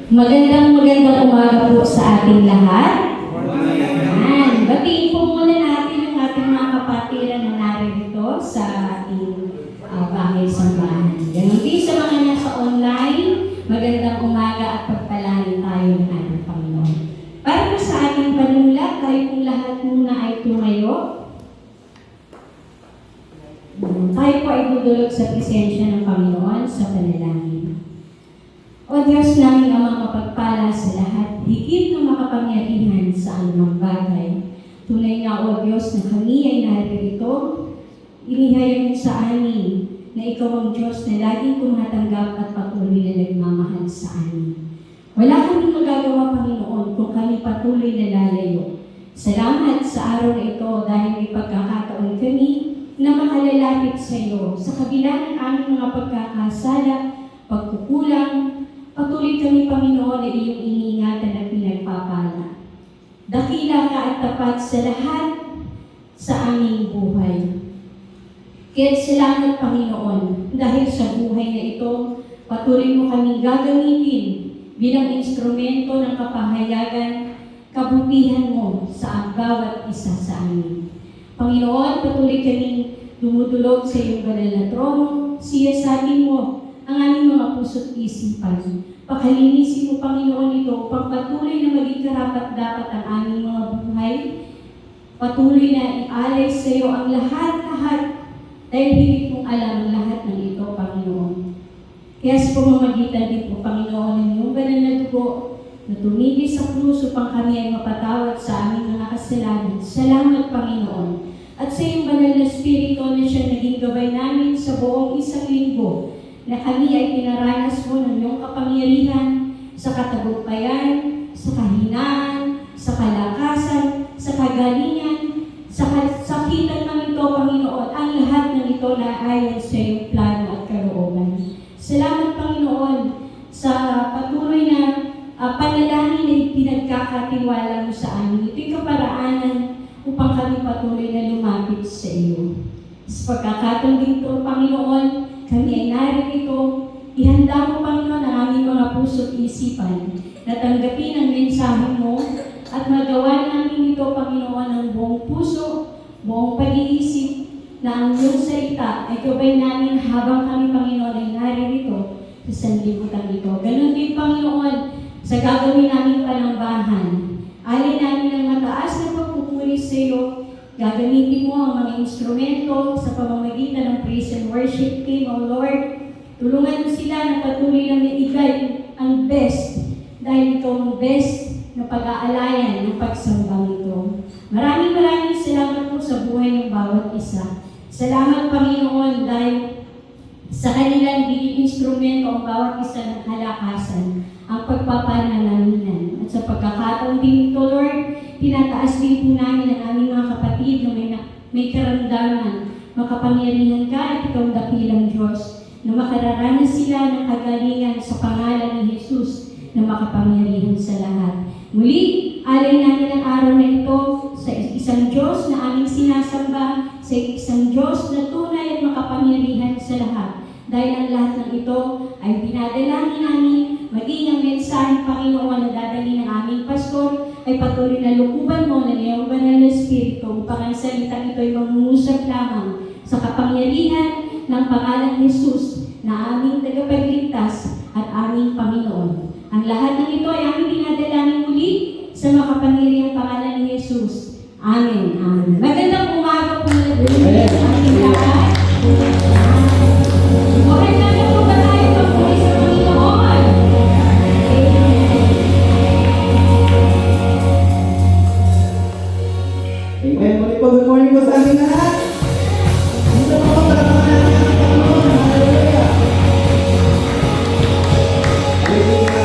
Magandang umaga po sa ating lahat. Ayan. Batiin po muna natin yung ating mga kapatiran na naririto sa ating bahay sambahan. Ganun din sa mga nasa online, magandang umaga at pagpalain tayo ng ating Panginoon. Para po sa ating panulat, tayo pong lahat muna ay tumayo. Tayo po ay dudulog sa presensya ng Panginoon sa panalangin. O Diyos namin amang mapagpala sa lahat, higit na makapangyarihan sa anumang bagay. Tunay nga, O Diyos, na kami ay naririto, inihayag sa amin na Ikaw ang Diyos na laging tumatanggap at patuloy na nagmamahal sa amin. Wala kaming magagawa, Panginoon, kung kami patuloy na lalayo. Salamat sa araw na ito dahil may pagkakataon kami na makalalapit sa iyo sa kabila ng aming mga pagkakasala, pagkukulang. Patuloy kami, Panginoon, na iyong iniingatan at pinagpapala. Dakila ka at tapat sa lahat sa aming buhay. Kaya salamat, Panginoon, dahil sa buhay na ito, patuloy mo kaming gagamitin bilang instrumento ng kapahayagan, kabutihan mo sa bawat isa sa amin. Panginoon, patuloy kaming dumudulog sa iyong banal na trono, siyasatin mo ang aming mga puso't isipan. Pakalinisin mo, Panginoon, ito upang patuloy na maging karapat-dapat ang aming mga buhay. Patuloy na ialay sa iyo ang lahat-lahat dahil higit mong alam ang lahat ng ito, Panginoon. Kaya sa pamamagitan din po, Panginoon, ng iyong banal na dugo na tumigil sa krus upang kami ay mapatawad sa aming mga kasalanan. Salamat, Panginoon. At sa iyong banal na Espiritu na siya naging gabay namin sa buong isang linggo, na kami ay pinaranas mo ng iyong kapangyarihan sa katagumpayan, sa kahinaan, sa kalakasan, sa kagalingan, sa kasakitan ng ito, Panginoon, ang lahat ng ito na ayon sa iyong plano at kalooban. Salamat, Panginoon, sa patuloy na panalangin na pinagkakatiwala mo sa amin. Ito'y kaparaanan upang kami patuloy na lumapit sa iyo. Sa pagkakataon dito, Panginoon, kami ay naririto, ihanda mo, Panginoon, ang aming mga puso't isipan na tanggapin ang mensahe mo at magawa namin ito, Panginoon, ng buong puso, buong pag-iisip na ang iyong salita ay gabay namin habang kami, Panginoon, ay naririto sa sanlibutan ito. Ganon din, Panginoon, sa gagawin namin panambahan. Alay namin ang mataas na pagpupuri sa iyo. Gagamitin mo ang mga instrumento sa pamamagitan ng praise and worship team, O Lord. Tulungan mo sila na patuloy na maigay ang best dahil ikaw ang best na pag-aalayan ng pagsambang ito. Maraming salamat po sa buhay ng bawat isa. Salamat, Panginoon, dahil sa kanilang biging instrumento ang bawat isa ng kalakasan, ang pagpapanalangin. At sa pagkakataon din ito, Lord, tinataas din po namin ang aming mga kapatid na may karamdaman. Makapangyarihan ka at ikaw dakilang Diyos na makararanas sila ng kagalingan sa pangalan ni Jesus na makapangyarihan sa lahat. Muli, alay namin ang araw na ito sa isang Diyos na aming sinasamba, sa isang Diyos na tunay at makapangyarihan sa lahat. Dahil ang lahat ng ito ay dinadalangin namin, maging ang mensahe, Panginoon, na dadali ng aming pastor, ay patuloy na lukuban mo ng iyong banal na Espiritu upang ang salitang ito ay mangungusap lamang sa kapangyarihan ng pangalan ni Jesus na aming tagapagligtas at aming Panginoon. Ang lahat ng ito ay aming dinadalangin muli sa makapangyarihang pangalan ni Jesus. Amen. Amen. Magandang umaga po na sa ating lahat. Okay na po ba tayo pagpuli sa Panginoon? Amen. Muli po, good morning po sa ating lahat. Dito po po para mga natin ang Panginoon. Hallelujah. Hallelujah.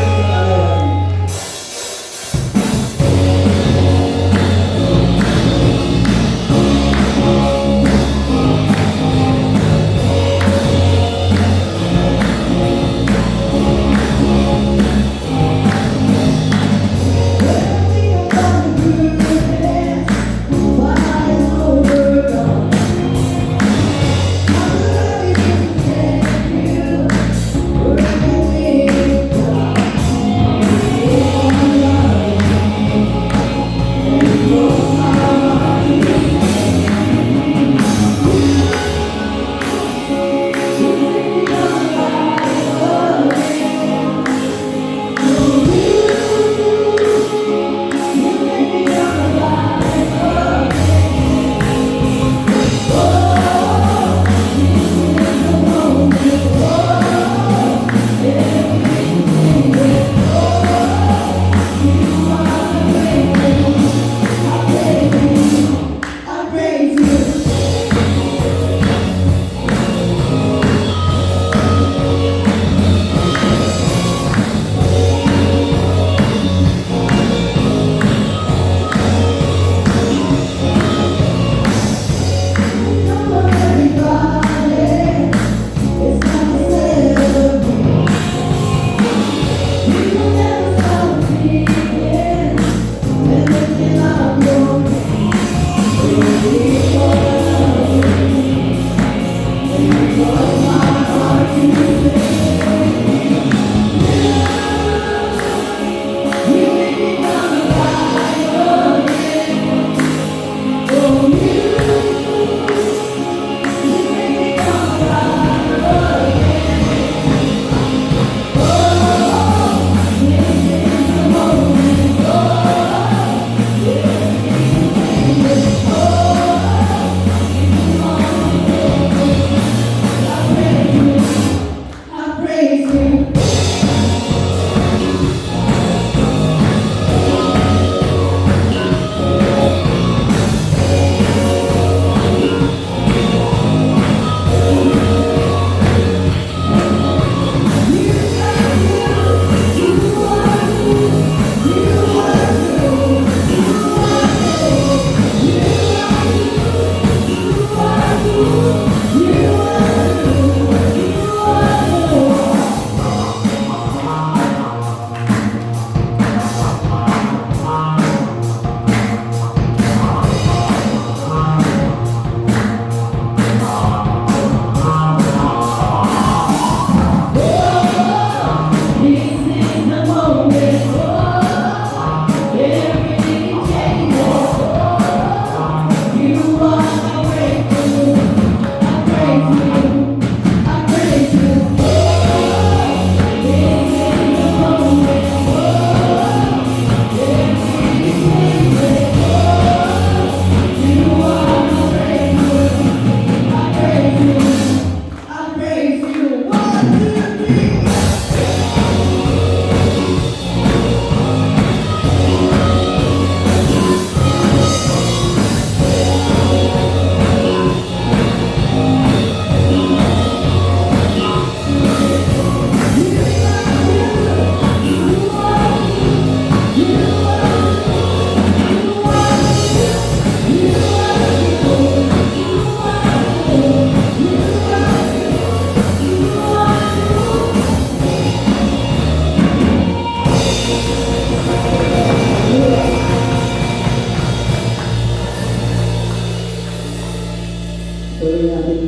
Tuloy natin.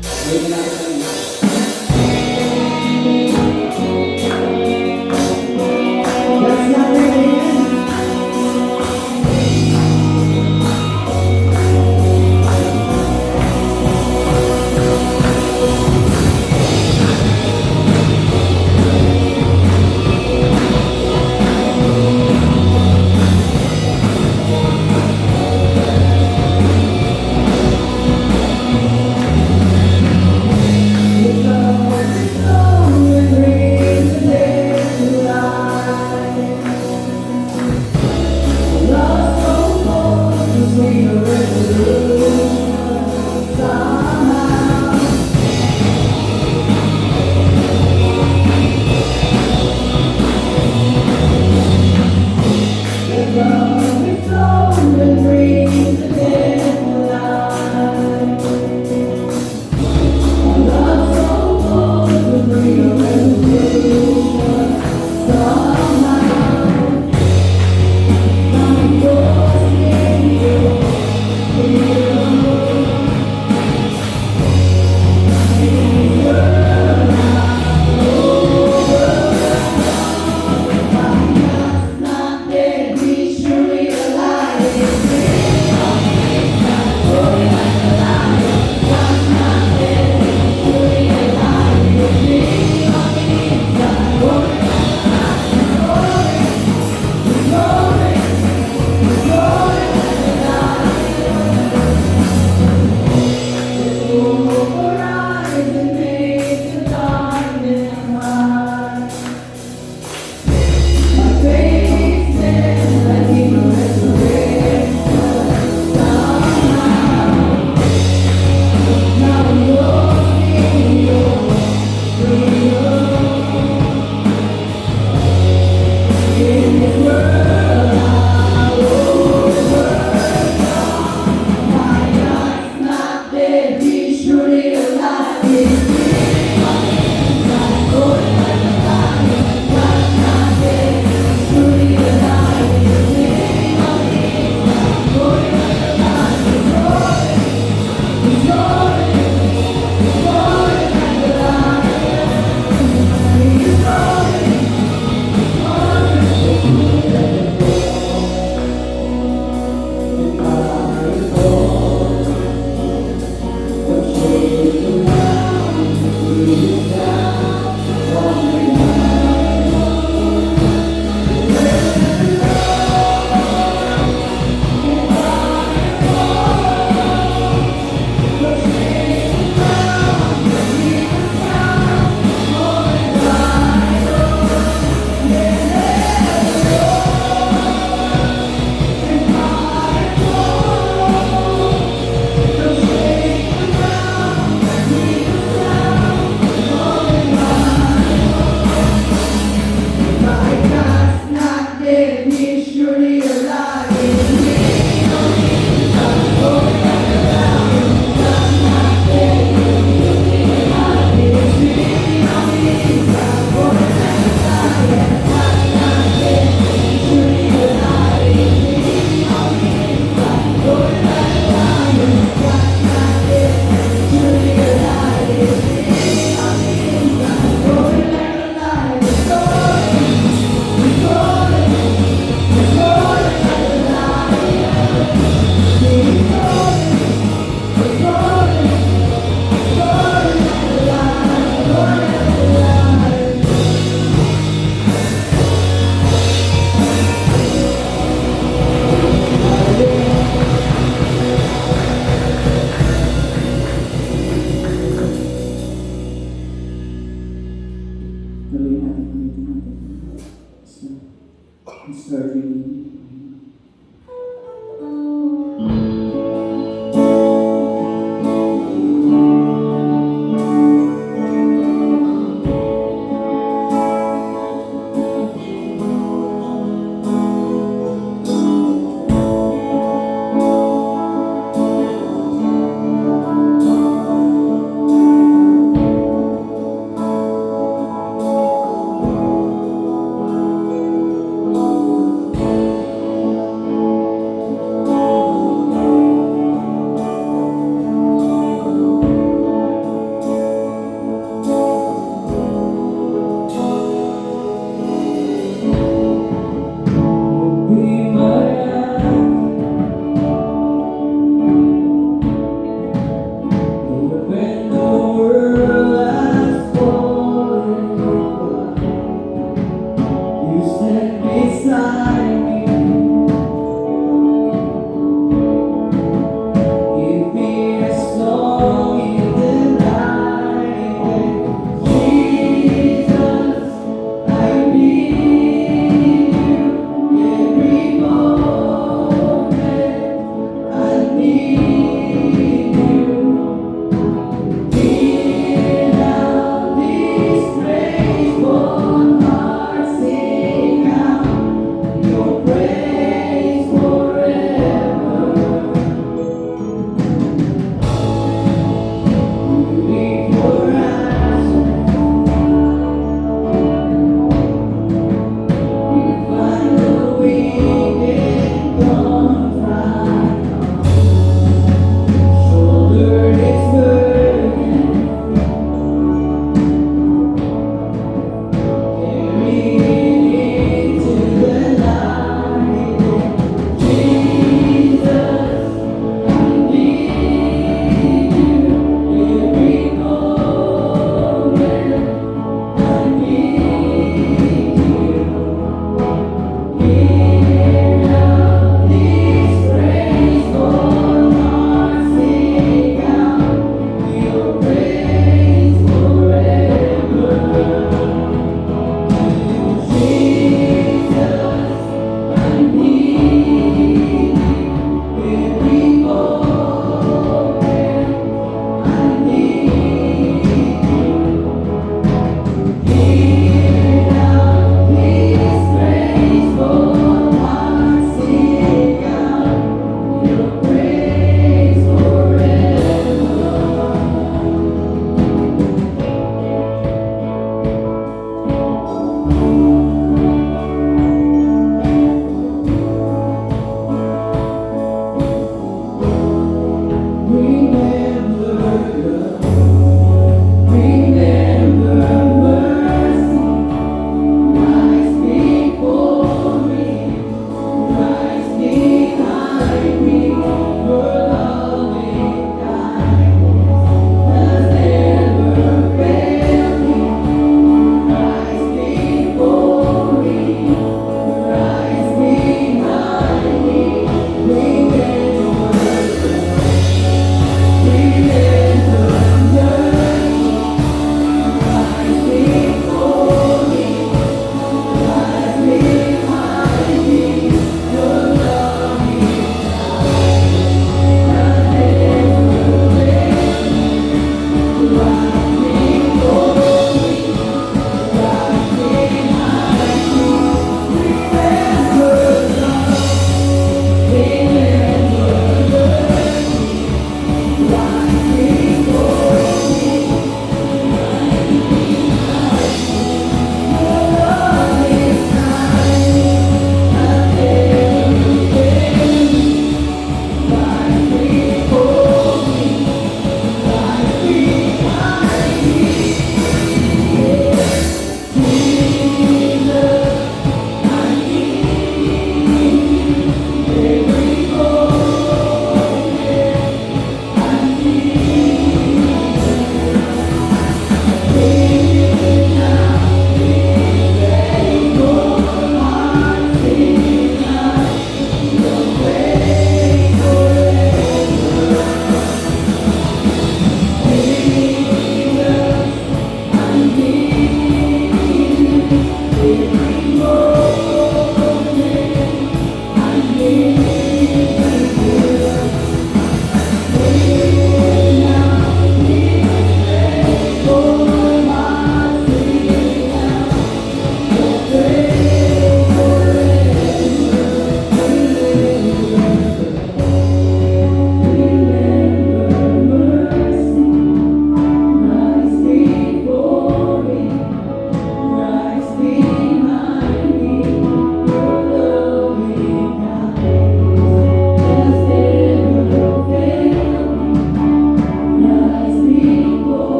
Tuloy natin. That's not the end.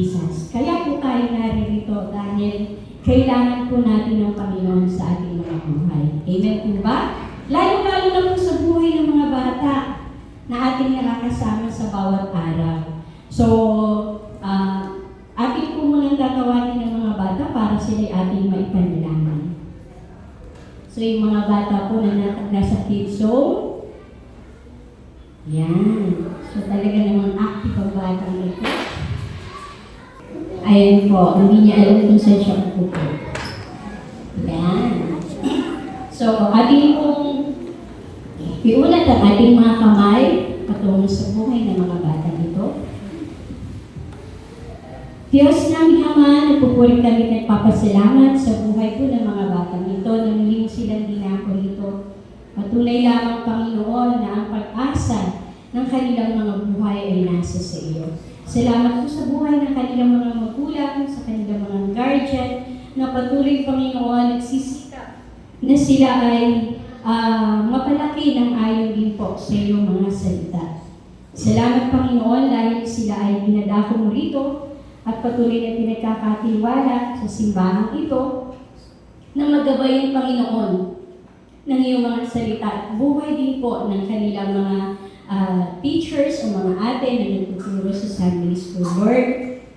Jesus. Kaya po tayo naririto dahil kailangan po natin ng Panginoon sa ating mga buhay. Amen po ba? Lalo-lalo na po sa buhay ng mga bata na ating nakakasama sa bawat araw. So, ating po munang tatawagin ng mga bata para sila ating maipanalangin. So, yung mga bata po na nasa kids zone, yan. So, talaga namang active ang batang ito. Ayan po, hindi niya alam kung saan siya pupunta. Yan. So, ating pong iulat ang ating mga kamay patungo sa buhay ng mga bata ito. Diyos namin Ama, nagpupuri kami nagpapasalamat sa buhay po ng mga batang ito na muling silang dinako rito. Patunay lamang, Panginoon, na ang pag-asa ng kanilang mga buhay ay nasa sa iyo. Salamat po sa buhay ng kanilang mga magulang, sa kanilang mga guardian, na patuloy, Panginoon, nagsisikap na sila ay mapalaki ng ayon din po sa iyong mga salita. Salamat, Panginoon, dahil sila ay dinadako mo rito at patuloy na pinagkakatiwala sa simbahang ito na magabayan, Panginoon, ng iyong mga salita at buhay din po ng kanilang mga teachers o mga ate na nagtuturo sa Sunday School. Lord,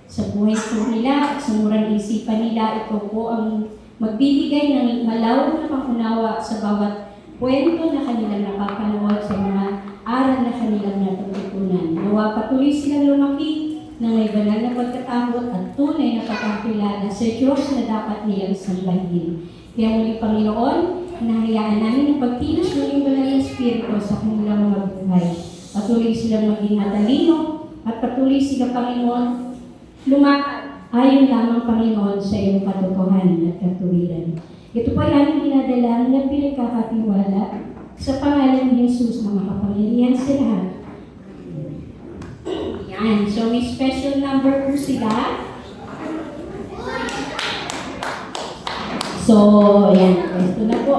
sa buhay po nila at sa murang isipan nila, ito po ang magbibigay ng malawak na pangunawa sa bawat kwento na kanilang napapanood, sa mga aral na kanilang natutunan. Nawa patuloy silang lumaki na may banal na pagkatanggol at tunay na pagkakilala sa Diyos na dapat nilang sambahin. Kaya muli, Panginoon, nahayaan namin ang pagkilos ng iyong banal na Espiritu sa kanilang mga buhay. Patuloy silang maging matalino at patuloy silang, Panginoon, lumakad ayon lamang, Panginoon, sa iyong katotohanan at katuwiran. Ito po ay aming dinadala na pinagkakatiwala sa pangalan ni Jesus na makapangyarihan sa lahat. Yan. So, may special number po sila. So, yan. Ito na po.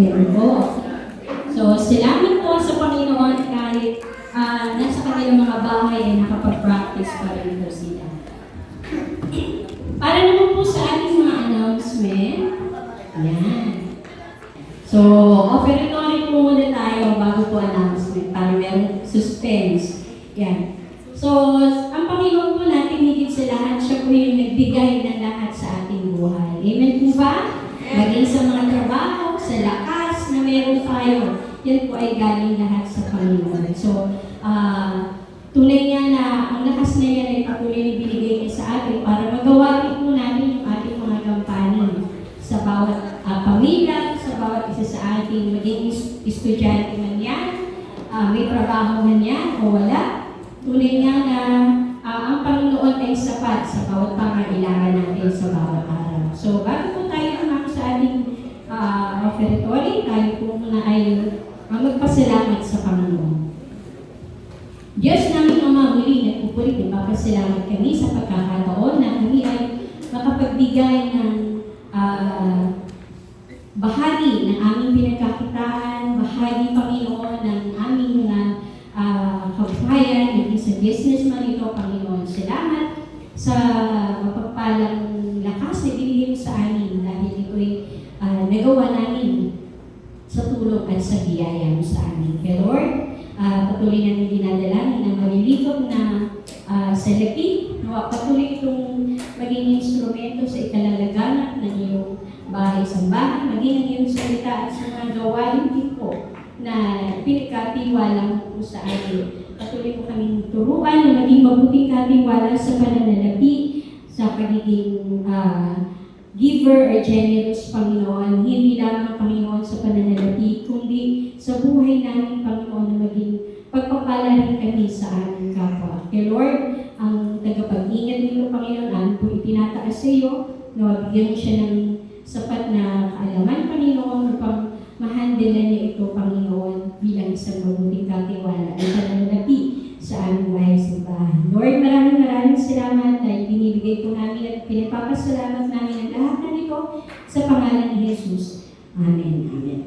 Amen po. So, salamat po sa Panginoon kahit nasa kanilang mga bahay ay nakapag-practice pa rin po sila. Para naman po sa ating mga announcement, yan. So, operatory po muna tayo bago po announcement para merong suspense. Yan. So, ang Panginoon po natin higit sa lahat, siya po yung nagbigay ng lahat sa ating buhay. Amen po ba? Maging sa mga trabaho, sa lakas na meron tayo, yan po ay galing lahat sa Panginoon. So, tunay nga na ang lakas na yan ay patuloy na binigay niya sa atin para magawa rin po natin yung ating mga gampanin sa bawat pamilya, sa bawat isa sa atin, maging estudyante man yan, may trabaho man yan o wala. Tunay nga na ang Panginoon ay sapat sa bawat pangailangan natin sa bawat araw. So, bago po tayo naman sa ating offertory, tayo po muna ay magpasalamat sa Panginoon. Diyos namin Ama, muli nagpupulit, nagpapasalamat kami sa pagkakataon na kami ay makapagbigay ng bahagi ng aming pinagkakitaan, bahagi, Panginoon, ng aming mga kabayan, naging sa business man ito, Panginoon. Salamat sa mapagpalang lakas na binigay mo sa amin dahil ito'y nagawa namin sa tulong at sa biyaya mo sa amin. Kaya Lord, patuloy namin dinadalangin na malilikob na salapi, patuloy itong maging instrumento sa ikalalaganap ng iyong bahay-sambahan, maging ang iyong salita at sa mga gawain din po na pinagkatiwala mo po sa atin. Patuloy mo kaming turuan na maging mabuting katiwala sa pananalapi, sa pagiging giver or generous, Panginoon. Hindi lamang, Panginoon, sa pananalapi, kundi sa buhay namin, Panginoon, na maging pagpapala rin kami sa aming kapwa. Kaya Lord, ang tagapag-ingat nito, Panginoon, namin po itinataas sa iyo, na mabigyan mo siya ng sapat na kaalaman, Panginoon, upang mahandilan niya ito, Panginoon, bilang isang mabuting katiwala at pananalapi sa aming bahay-sambahan. Lord, maraming salamat dahil binibigay po namin at pinapapasalamat namin ang lahat na nito sa pangalan ni Jesus. Amen. Amen.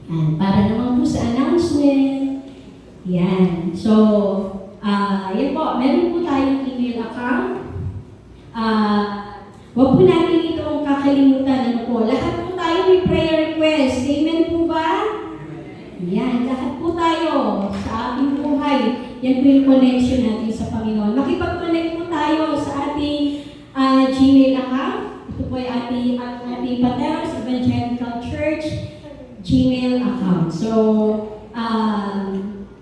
And para naman po sa announcement, yan. So, yan po, meron po tayong email account. Huwag po natin itong kakalimutan. Ano po, lahat po tayo may prayer request. Amen po ba? Yan, lahat po tayo sa ating buhay. Yan po yung connection natin sa Panginoon. Makipag-connect po tayo sa ating Gmail account. Ito po ay ating Pateros Evangelical Church Gmail account. So,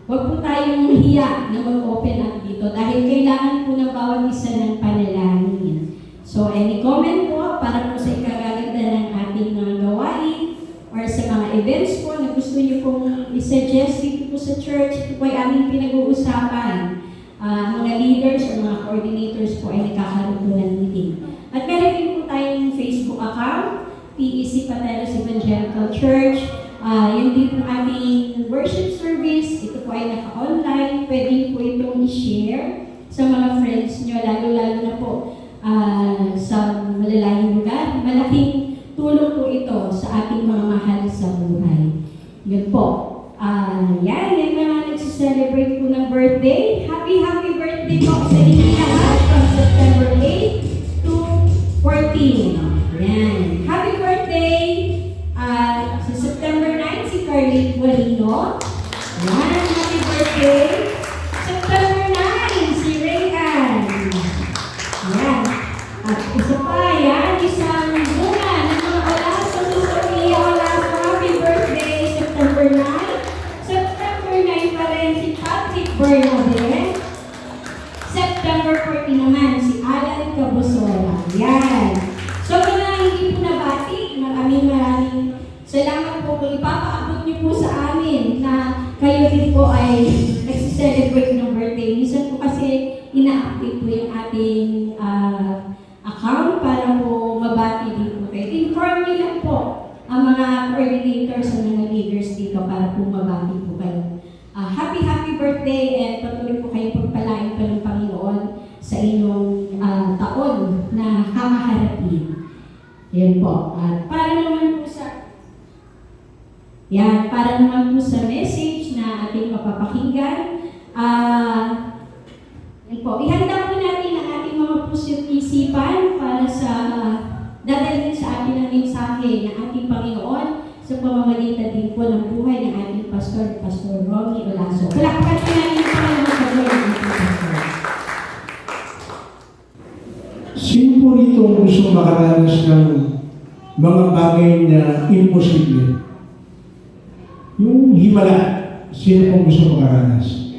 huwag po tayong mahiya na mag-open up dito dahil kailangan po ng bawat isa ng panalangin. So, any comment po para po sa ikagaganda ng ating mga gawain or sa mga events po na gusto niyo pong i-suggest dito po sa church, ito po ay aming pinag-uusapan. Mga leaders o mga coordinators po ay nagkakaroon po ng meeting. At meron din po tayong Facebook account, PEC Pateros Evangelical Church. Yun din po ating worship service. Ito po ay naka-online. Pwede po itong i-share sa mga friends nyo, lalo-lalo na po sa malalayong lugar. Malaking tulong po ito sa ating mga mahal sa buhay. Yun po. Yan mga nagsiselebrate po ng birthday. Happy birthday po sa inyo lahat from September 8 to 14. Yan. Happy birthday sa September 9 si Carly Guarino. Yan. Happy birthday. September 9 si Rayan. Yan. At isa pa, yan, isang bunga ng mga alas sa Susumia Alas. Happy birthday, September 9. September 9 pa rin si Patrick Bernabé. September 14 naman si Alan Cabusora. Yan. So, mga hindi po nabati, maraming salamat po kung ipapaabot niyo po sa amin na kayo din po ay nagsiselebrate ng birthday. Minsan po kasi ina-update po yung ating account para po mabati din po kayo. Inform niyo lang po ang mga coordinators at mga leaders dito para po mabati po kayo. Happy birthday and patuloy po kayo pagpalain pa ng Panginoon sa inyong taon na kakaharapin. Yan po. At para naman po sa Yan, para naman po sa message na ating mapapakinggan, yan po, ihanda po natin ang ating mga puso at isipan para sa dadalhin sa atin ang mensahe ng ating Panginoon sa pamamagitan din po ng buhay ng ating Pastor Romy Olaso. Palakpakan po natin ang Panginoon sa buhay ng ating Pastor. Sino po rito ang gusto makaranas ng mga bagay na imposible? Yung himala, sino po gusto makaranas?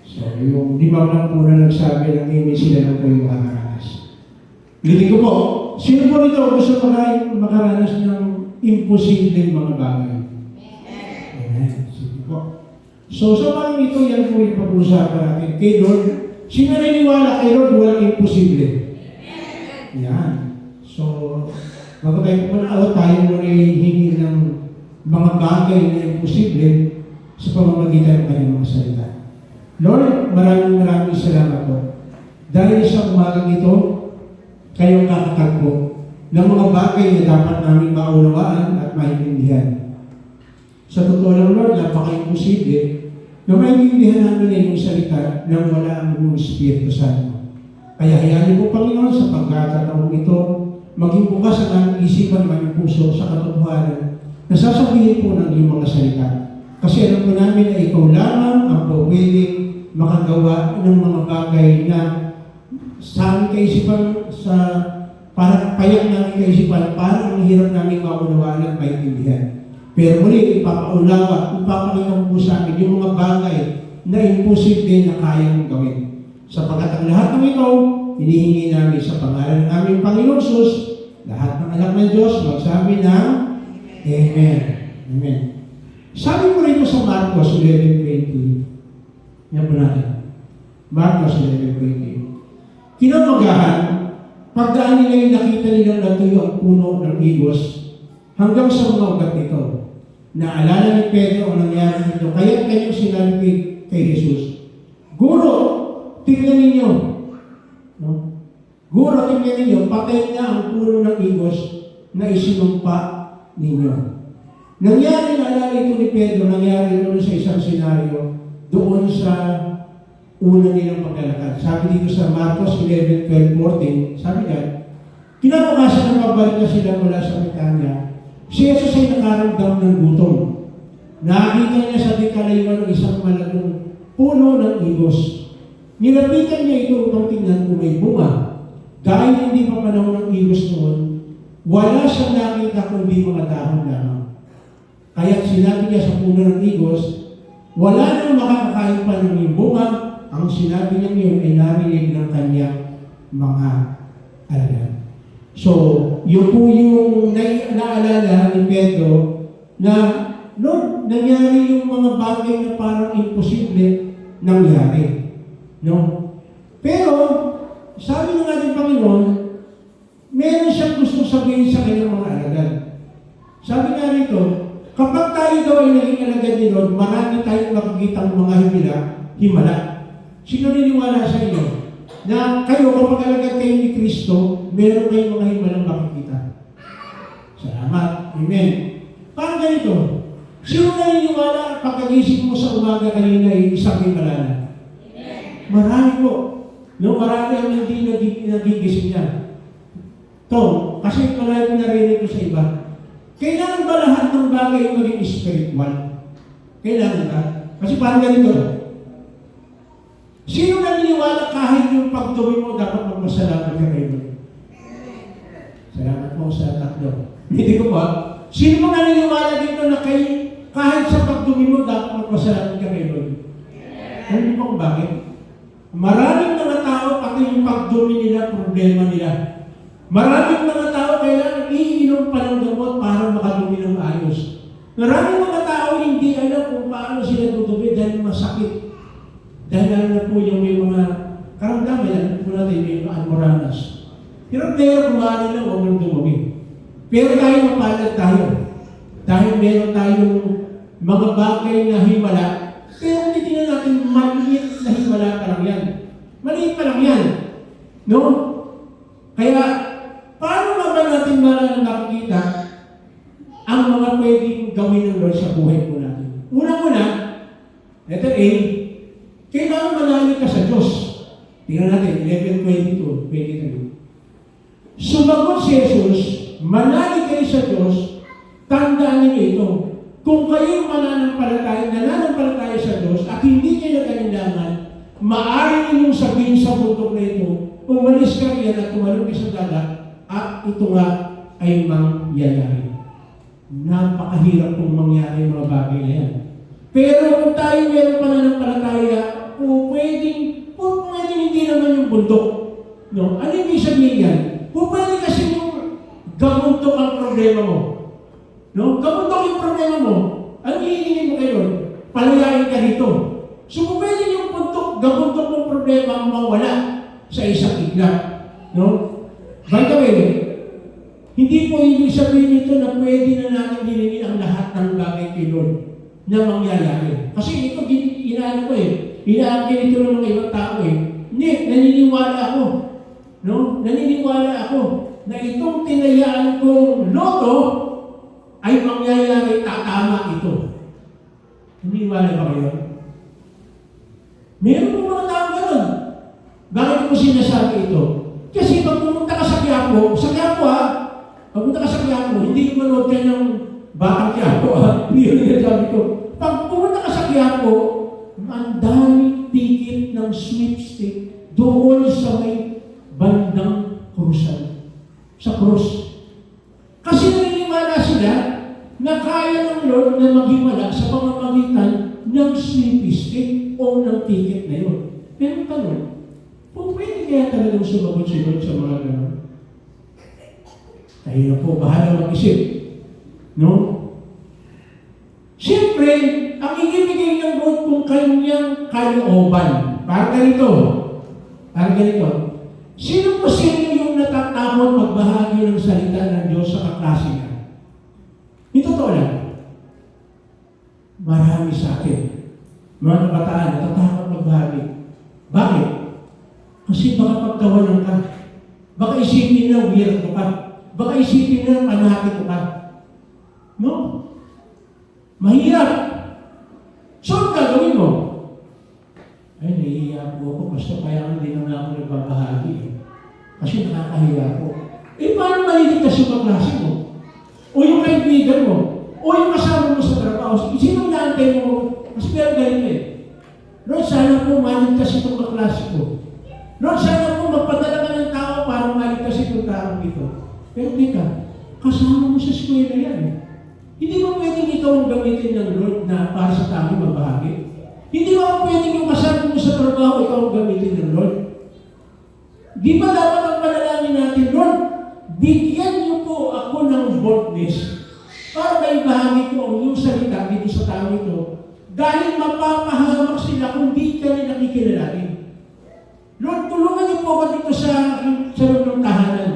So, yung limang lang po na nagsabi ng hindi sila lang po yung makaranas. Hindi ko po, sino po rito ang gusto makaranas ng imposible mga bagay? Amen. Sige po. So, sa mga ito, yan po yung pag-usapan natin. Kay Lord, sino naniniwala kay Lord, walang imposible? Yan. So, bago tayo muna hihingi ng mga bagay na imposible sa pamamagitan ng kanyang mga salita. Lord, maraming salamat po. Dahil sa umagang ito, kayong kakatagpo ng mga bagay na dapat namin maunawaan at maintindihan. Sa totoo lang, Lord, napaka-imposible na maintindihan namin na yung salita nang wala ang mga Espiritu Santo. Kaya hayaan niyo po, Panginoon, sa pagkakataon ito, maging bukas ang aming isipan, maging puso sa katotohanan na sasabihin po ng iyong mga salita. Kasi alam po namin na ikaw lamang ang pwedeng makagawa ng mga bagay na sa aming kaisipan, parang payak namin kaisipan, parang ang hirap namin maunawaan at maintindihan. Pero muli, ipapakita po sa amin yung mga bagay na imposible na kaya mong gawin. Sapagkat ang lahat ng ito, hinihingi namin sa pangalan ng aming Panginoon Jesus, lahat ng anak ng Diyos, magsabi ng Amen. Amen. Sabi mo rito sa Marcos 11:20, yan po natin. Marcos 11:20. Kinamagahan, pagdaan nila yung nakita nilang natuyo ang puno ng igos hanggang sa mga ugat nito. Naalala ni Pedro ang nangyari nito, kaya kanyang sinabi kay Jesus, Guro, tingnan ninyo. No? Guro, tingnan ninyo, patay na ang puno ng igos na isinumpa ninyo. Nangyari, naalala ito ni Pedro, nangyari doon sa isang senaryo, doon sa una nilang paglalakad. Sabi dito sa Marcos 11:12-14, sabi niya, kinabukasan na pabalik na sila mula sa Betania, si Jesus ay nakaramdam ng gutom. Nakita niya sa dikalayuan ng isang malagong puno ng igos. Nilapitan niya ito upang tingnan kung may bunga. Dahil hindi pa panahon ng igos noon, wala siyang nakita kundi mga dahon lamang. Kaya sinabi niya sa puno ng igos, wala nang makakakain pa ng iyong bunga. Ang sinabi niya ngayon ay narinig ng kanyang mga alagad. So, yun po yung naalala ni Pedro na no, nangyari yung mga bagay na parang imposible nangyari. No? Pero, sabi ng ating Panginoon, meron siyang gustong sabihin sa kanyang mga alagad. Sabi nga rito, kapag tayo daw ay naging alagad ni Lord, marami tayong makikitang mga himala. Sino niniwala sa inyo na kayo kapag alagad kayo ni Kristo, meron kayong mga himalang makikita? Salamat. Amen. Parang ganito, sino naniniwala pagkagising mo sa umaga kanina ay isang himala na? Marami po. No, marami ang hindi nagigising niya. To, kasi marami narinig ko sa iba. Kailangan ba lahat ng bagay maging spiritual? Kailangan ba? Kasi parang ganito. Sino naniniwala kahit yung pagtuwi mo dapat magmasalamat ka kayo? Salamat po sa tatlo. Hindi ko ba? Sino mo naniniwala dito na kahit sa pagtuwi mo dapat magmasalamat ka kayo? Ano po kung bakit? Maraming mga tao, pati yung pagdumi nila, problema nila. Maraming mga tao kailangan iinom pa ng gamot para makadumi ng ayos. Maraming mga tao hindi alam kung paano sila tutumi dahil masakit. Dahil alam na po yung may mga karamdaman, alam po natin may mga almoranas. Pero kumali lang, huwag nang dumumi. Pero tayo mapalad tayo. Dahil meron tayong mga bagay na himala. Pero titingnan natin, maliit na himala pa lang yan. Maliit pa lang yan. No? Kaya, paano naman natin makikita ang mga pwedeng gagawin ng Lord sa buhay po natin. Unang-una, letter A, kailangan manalig ka sa Diyos. Tingnan natin, 11:22, 23. Sumagot si Jesus, manalig kayo sa Diyos, tandaan niyo ito. Kung kayo nananampalataya sa Diyos at hindi kayo nag-alinlangan, maaari ninyong sabihin sa bundok na ito, umalis ka riyan at tumalon ka sa dagat, at ito nga ay mangyayari. Napakahirap kung mangyari mga bagay na yan. Pero kung tayo meron pananampalataya, pwedeng hindi naman yung bundok. No? Ano yung sabihin yan? Pwede kasi yung gamuntok ang problema mo. No? Gamuntok yung problema mo. Ano hihingin mo kayo? Palayain ka rito. So kung pwede yung gamuntok ng problema mawala sa isang iglap. No? By the way, hindi po ibig sabihin nito na pwede na natin hilingin ang lahat ng bagay kay Lord na mangyayari. Kasi ito, inaano ko inaangkin ito ng mga ibang tao Hindi, naniniwala ako. No? Naniniwala ako na itong tinayaan kong loto ay mangyayari, tatama ito. Naniniwala ba kayo? Meron po mga tao ganun. Bakit ko sinasabi ito? Kasi pag pumunta ka sa Quiapo pagpunta ka sa Quiapo, hindi yung manood ka ng Batang Quiapo, hindi yun yung sabi ko. Pag pumunta ka sa Quiapo, ang daming ticket ng sweepstake doon sa may bandang krusan. Sa krus. Kasi naniniwala sila na kaya ng Lord na maghimala sa pamamagitan ng sweepstake o ng ticket na yun. Pero tanong, kung pwede kaya talagang sumagot si Lord sa mga gano'n? Tayo na po, bahala mag-isip. No? Siyempre, ang ibibigay ng Lord kung kanyang kalooban. Parang ganito. Sino po sa inyo yung natatakot magbahagi ng salita ng Diyos sa kaklase niya? Ito totoo lang. Marami sa atin. Mga kabataan, natatakot magbahagi. Bakit? Kasi baka pagtawanan ka. Baka isipin na weird ka. Baka isipin na panakit ka. No? Mahirap. So, ang gagawin mo? Ay, nahihiya po ako. Basta kaya hindi naman ako nagbabahagi. Kasi nakakahiya po. Paano maliligtas yung kaklase mo? O yung kaibigan mo? O yung kasama mo sa trabaho? Sinong naantay mo? Kasi meron ganito Lord, sana po maligtas itong kaklase ko. Lord, sana po magpadala ka ng tao para maligtas itong tao dito. Pero teka, kasama mo sa eskwela yan Hindi mo pwedeng ikaw ang gamitin ng Lord na para sa tao magbahagi. Hindi mo pwedeng yung kasama mo sa trabaho ikaw ang gamitin ng Lord. Di ba dapat ang panalangin natin, Lord, bigyan niyo po ako ng boldness para maibahagi ko ang iyong salita dito sa tao ito dahil mapapahamak sila kung di ka rin nakikilalanin. Lord, tulungan niyo po ako dito sa loob ng tahanan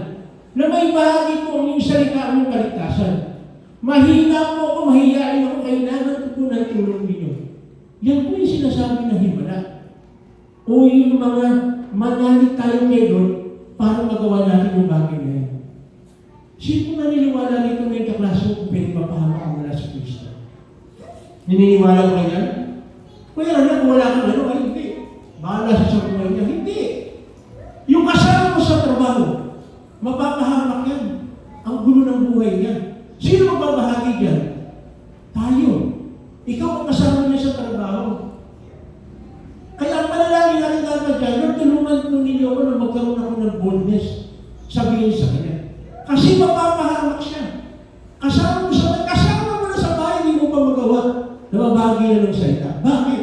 na maibahagi ko ang iyong salita, ang iyong kaligtasan. Mahina po ako, mahihain ako, kailangan ko po ng tulong ninyo. Yan po yung sinasabi na himala. O yung mga manalig tayo kay Lord para magawa natin yung bagay na yan. Sino naniniwala nito na yung kaklase kung pwede mapahamak ang wala sa Kristo? Naniniwala ko yan? Kaya na kung wala kang ay hindi. Bahala sa buhay niya. Hindi. Yung kasama mo sa trabaho, mapapahamak yan. Ang gulo ng buhay niya. Sino magbabahagi dyan? Tayo. Ikaw ang kasama niya sa trabaho. Kaya ang panalangin natin dapat dyan, Lord, tulungan po ninyo ako na magkaroon ako ng boldness. Sabihin sa kanya. Kasi mapapahamak siya. Kasama mo na sa bahay, hindi mo pa magawa na mabahagi na ng salita. Bakit?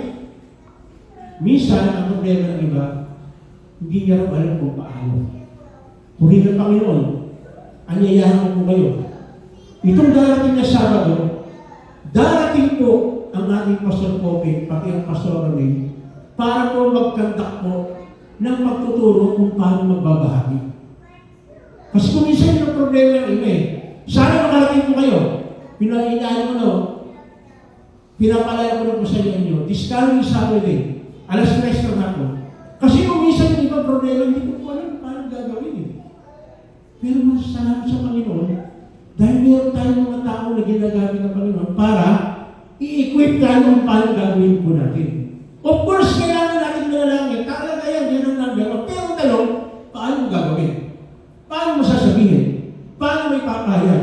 Minsan, ang problema ng iba, hindi niya rin alam kung paano. Purihin ng Panginoon, anyayahan ko kayo. Itong darating na Sabado, darating po ang ating Pastor Pope, pati ang Pastor Rene, para po magkandak po ng pagtuturo kung paano magbabahagi. Kasi kung minsan yung problema ng iba sana makarating po kayo, pinapalaya ko na po sa inyo, this coming Saturday, alas 3 ng hapon. Kasi kung minsan yung iba problema, hindi ko po alam paano gagawin Pero masasalamat sa Panginoon, Dahil meron tayong mga tao na ginagamit ng Panginoon para i-equip tayo kung paano gagawin po natin. Of course, kailangan natin manalangin. Talaga yan, yan ang nangyari. Pero ang tanong, paano mo gagawin? Paano mo sasabihin? Paano may papaya?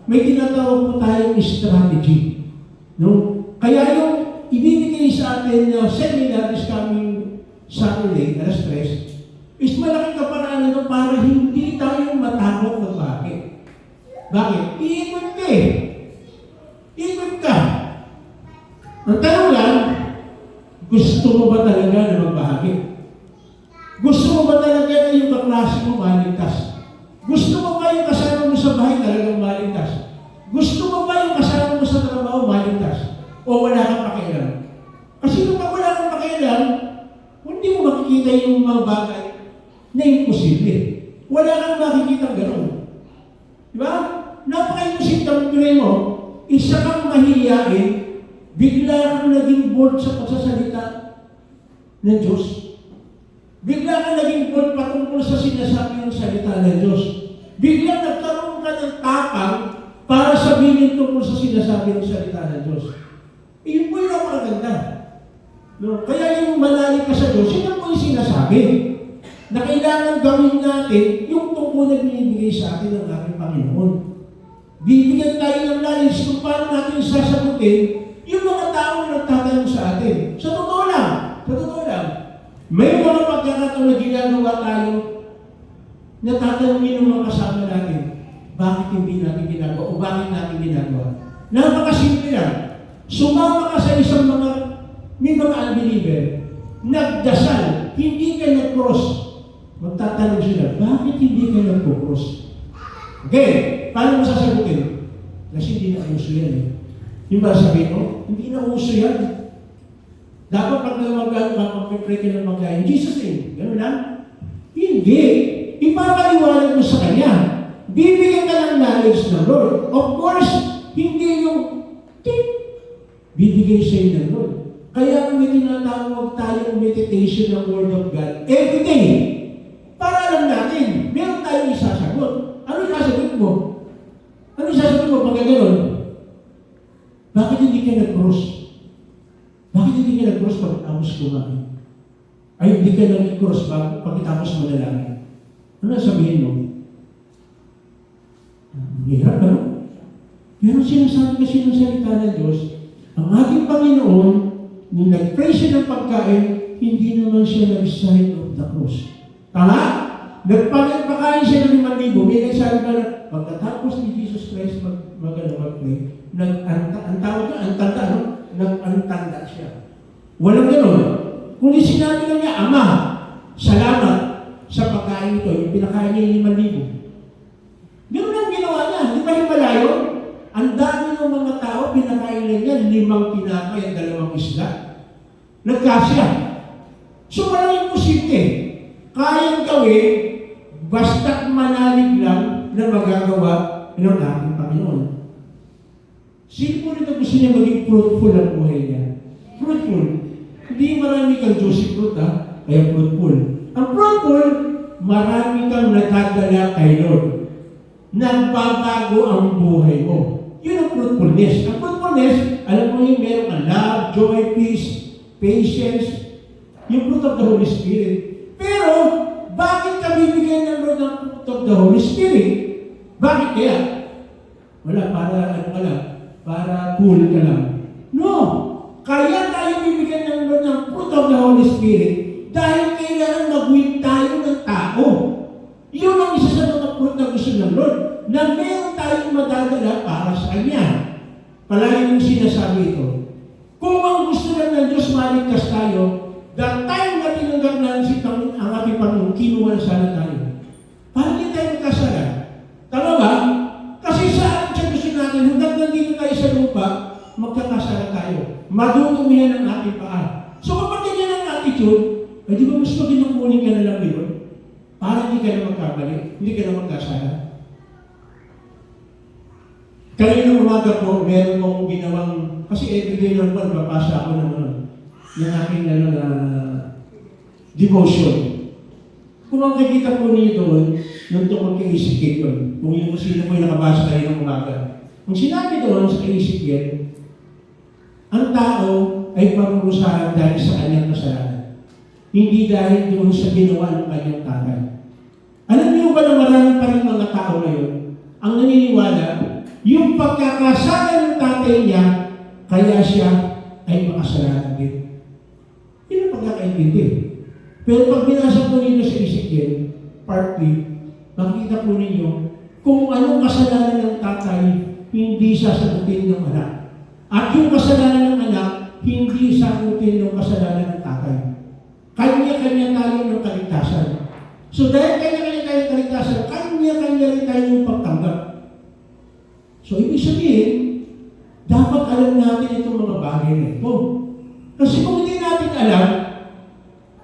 May tinatawag po tayong strategy. No? Kaya yung ibibigay sa atin na seminar this coming Saturday, alas 3, is malaking kaparaan nito para hindi tayo matakot na bakit. Bakit? I-equip ka eh. I-equip ka. Ang tanong lang, gusto mo ba talaga na magbahagi? Gusto mo ba talaga na yung kaklase mo maligtas? Gusto mo ba yung kasama mo sa bahay talagang maligtas? Gusto mo ba yung kasama mo sa trabaho maligtas? O wala kang pakialam? Kasi kapag wala kang pakialam, hindi mo makikita yung mga bagay na imposible. Wala kang makikita gano'n. Diba? Napaka-imposible ang pinay mo, isa kang mahihiyain, bigla kang naging bold sa pagsasalita ng Diyos. Bigla kang naging bold patungkol sa sinasabi ng salita ng Diyos. Bigla nagkaroon ka ng tapang para sabihin tungkol sa sinasabi ng salita ng Diyos. Iyon po yung napakaganda. No? Kaya yung manalig ka sa Diyos, yun po yung sinasabi na kailangan gawin natin yung tungkol na binibigay sa atin ng ating Panginoon. Bibigyan tayo ng knowledge kung paano natin sasagutin yung mga tao na nagtatanong sa atin. Sa totoo lang, may mga pagkakataon na ginagawa tayo na tatanungin ng mga kasama natin, bakit hindi natin ginagawa o bakit natin ginagawa. Napakasimple lang. Sumama ka sa isang may mga unbeliever, nagdasal, hindi ka nag-cross. Magtatanong sila, bakit hindi ka nag-cross? Okay, paano mo sasagutin? Kasi hindi na uso yan eh. Yung ba sabihin mo, hindi na uso yan. Dapat pag nagmagano ka, pag-pray ka ng magayon, Jesus name, gano'n lang? Hindi. Ipapaliwanag mo sa Kanya. Bibigyan ka ng knowledge ng Lord. Of course, hindi yung bibigay sa iyo ng Lord. Kaya may tinatawag tayong meditation ng Word of God every day. Para alam natin, meron tayong isasagot. Ano isasagot mo? Ano isasagot mo pag gano'n? Bakit hindi ka nag-cross? Bakit hindi ka nag-cross pagkatapos kumain? Ay, hindi ka nag-cross pagkatapos manalangin. Ano sabihin mo? Hirap, ano? Pero sinasabi kasi ng salita ng Diyos, ang ating Panginoon, nung nag-pray siya ng pagkain, hindi naman siya nag-sign of the cross. Tama? Nagpakain siya ng 5,000. May nagsabi ka na, pagkatapos ni Jesus Christ mag-pray, nag-antanda siya. Walang gano'n. Kung sinabi lang niya, Ama, salamat sa pagkain ito, yung pinakain niya yung 5,000. Gano'n ang ginawa niya. Di ba himalayo? Ang dami ng mga tao, pinakain niya 5 tinapay at 2 isda. Nagkasya. So walang imposible. Kayang gawin, basta't manalig lang na magagawa ng ating Panginoon. Sino po nito gusto niya maging fruitful ang buhay niya? Fruitful. Hindi marami kang juicy fruit, kaya fruitful. Ang fruitful, marami kang natadala kay Lord. Nagbabago ang buhay mo. Yun ang fruitfulness. Ang fruitfulness, alam mo yung meron kang love, joy, peace, patience, yung fruit of the Holy Spirit. Pero, bakit ka bibigyan ng Lord ng fruit of the Holy Spirit? Bakit kaya? Wala, para cool ka lang. No! Kaya tayo bibigyan ng Lord ng fruit of the Holy Spirit dahil kailangan mag-win tayo ng tao. Yun ang isa sa mga fruit na gusto ng Lord, na meron tayong madadala para sa Kanya. Palagi yung sinasabi ito. Kung ang gusto lang ng Diyos maligtas tayo, the time na tinanggap natin ang ating Panginoon, kinuha na sana tayo. Para hindi tayo magkasala. Tama ba? Kasi saan siya gusto natin, hanggang nandito tayo sa lupa, magkakasala tayo. Madudumihan ang ating paa. So kapag ganyan ang attitude, di ba mas maginang ka na lang dito? Para hindi ka na magkabali, hindi ka na magkasala. Kanina umaga po, meron akong ginawang, kasi everyday lang po, napapasa ako ng yung aking devotion. Kung makikita po niyo doon, yung tungkol kay Ezekiel. Kung yung sino mo yung nakabasa kayo ng umaga. Ang sinabi doon sa Ezekiel, ang tao ay parurusahan dahil sa kanyang kasalanan. Hindi dahil doon sa ginawa ng kanyang tatay. Alam niyo ba na marami pa rin mga tao ngayon ang naniniwala yung pagkakasala ng tatay niya, kaya siya ay makasalanan din. Yun ang pagkakaintindi. Pero pag binasa po ninyo sa Ezekiel, part 3, makikita po ninyo kung anong kasalanan ng tatay, hindi sasagutin ng anak. At yung kasalanan ng anak, hindi sagutin ng kasalanan ng tatay. Kanya-kanya tayo ng kaligtasan. So dahil kanya-kanya tayo ng kaligtasan, kanya-kanya rin tayo ng pagtanggap. So ibig sabihin, dapat alam natin itong mga bagay na ito. Kasi kung hindi natin alam,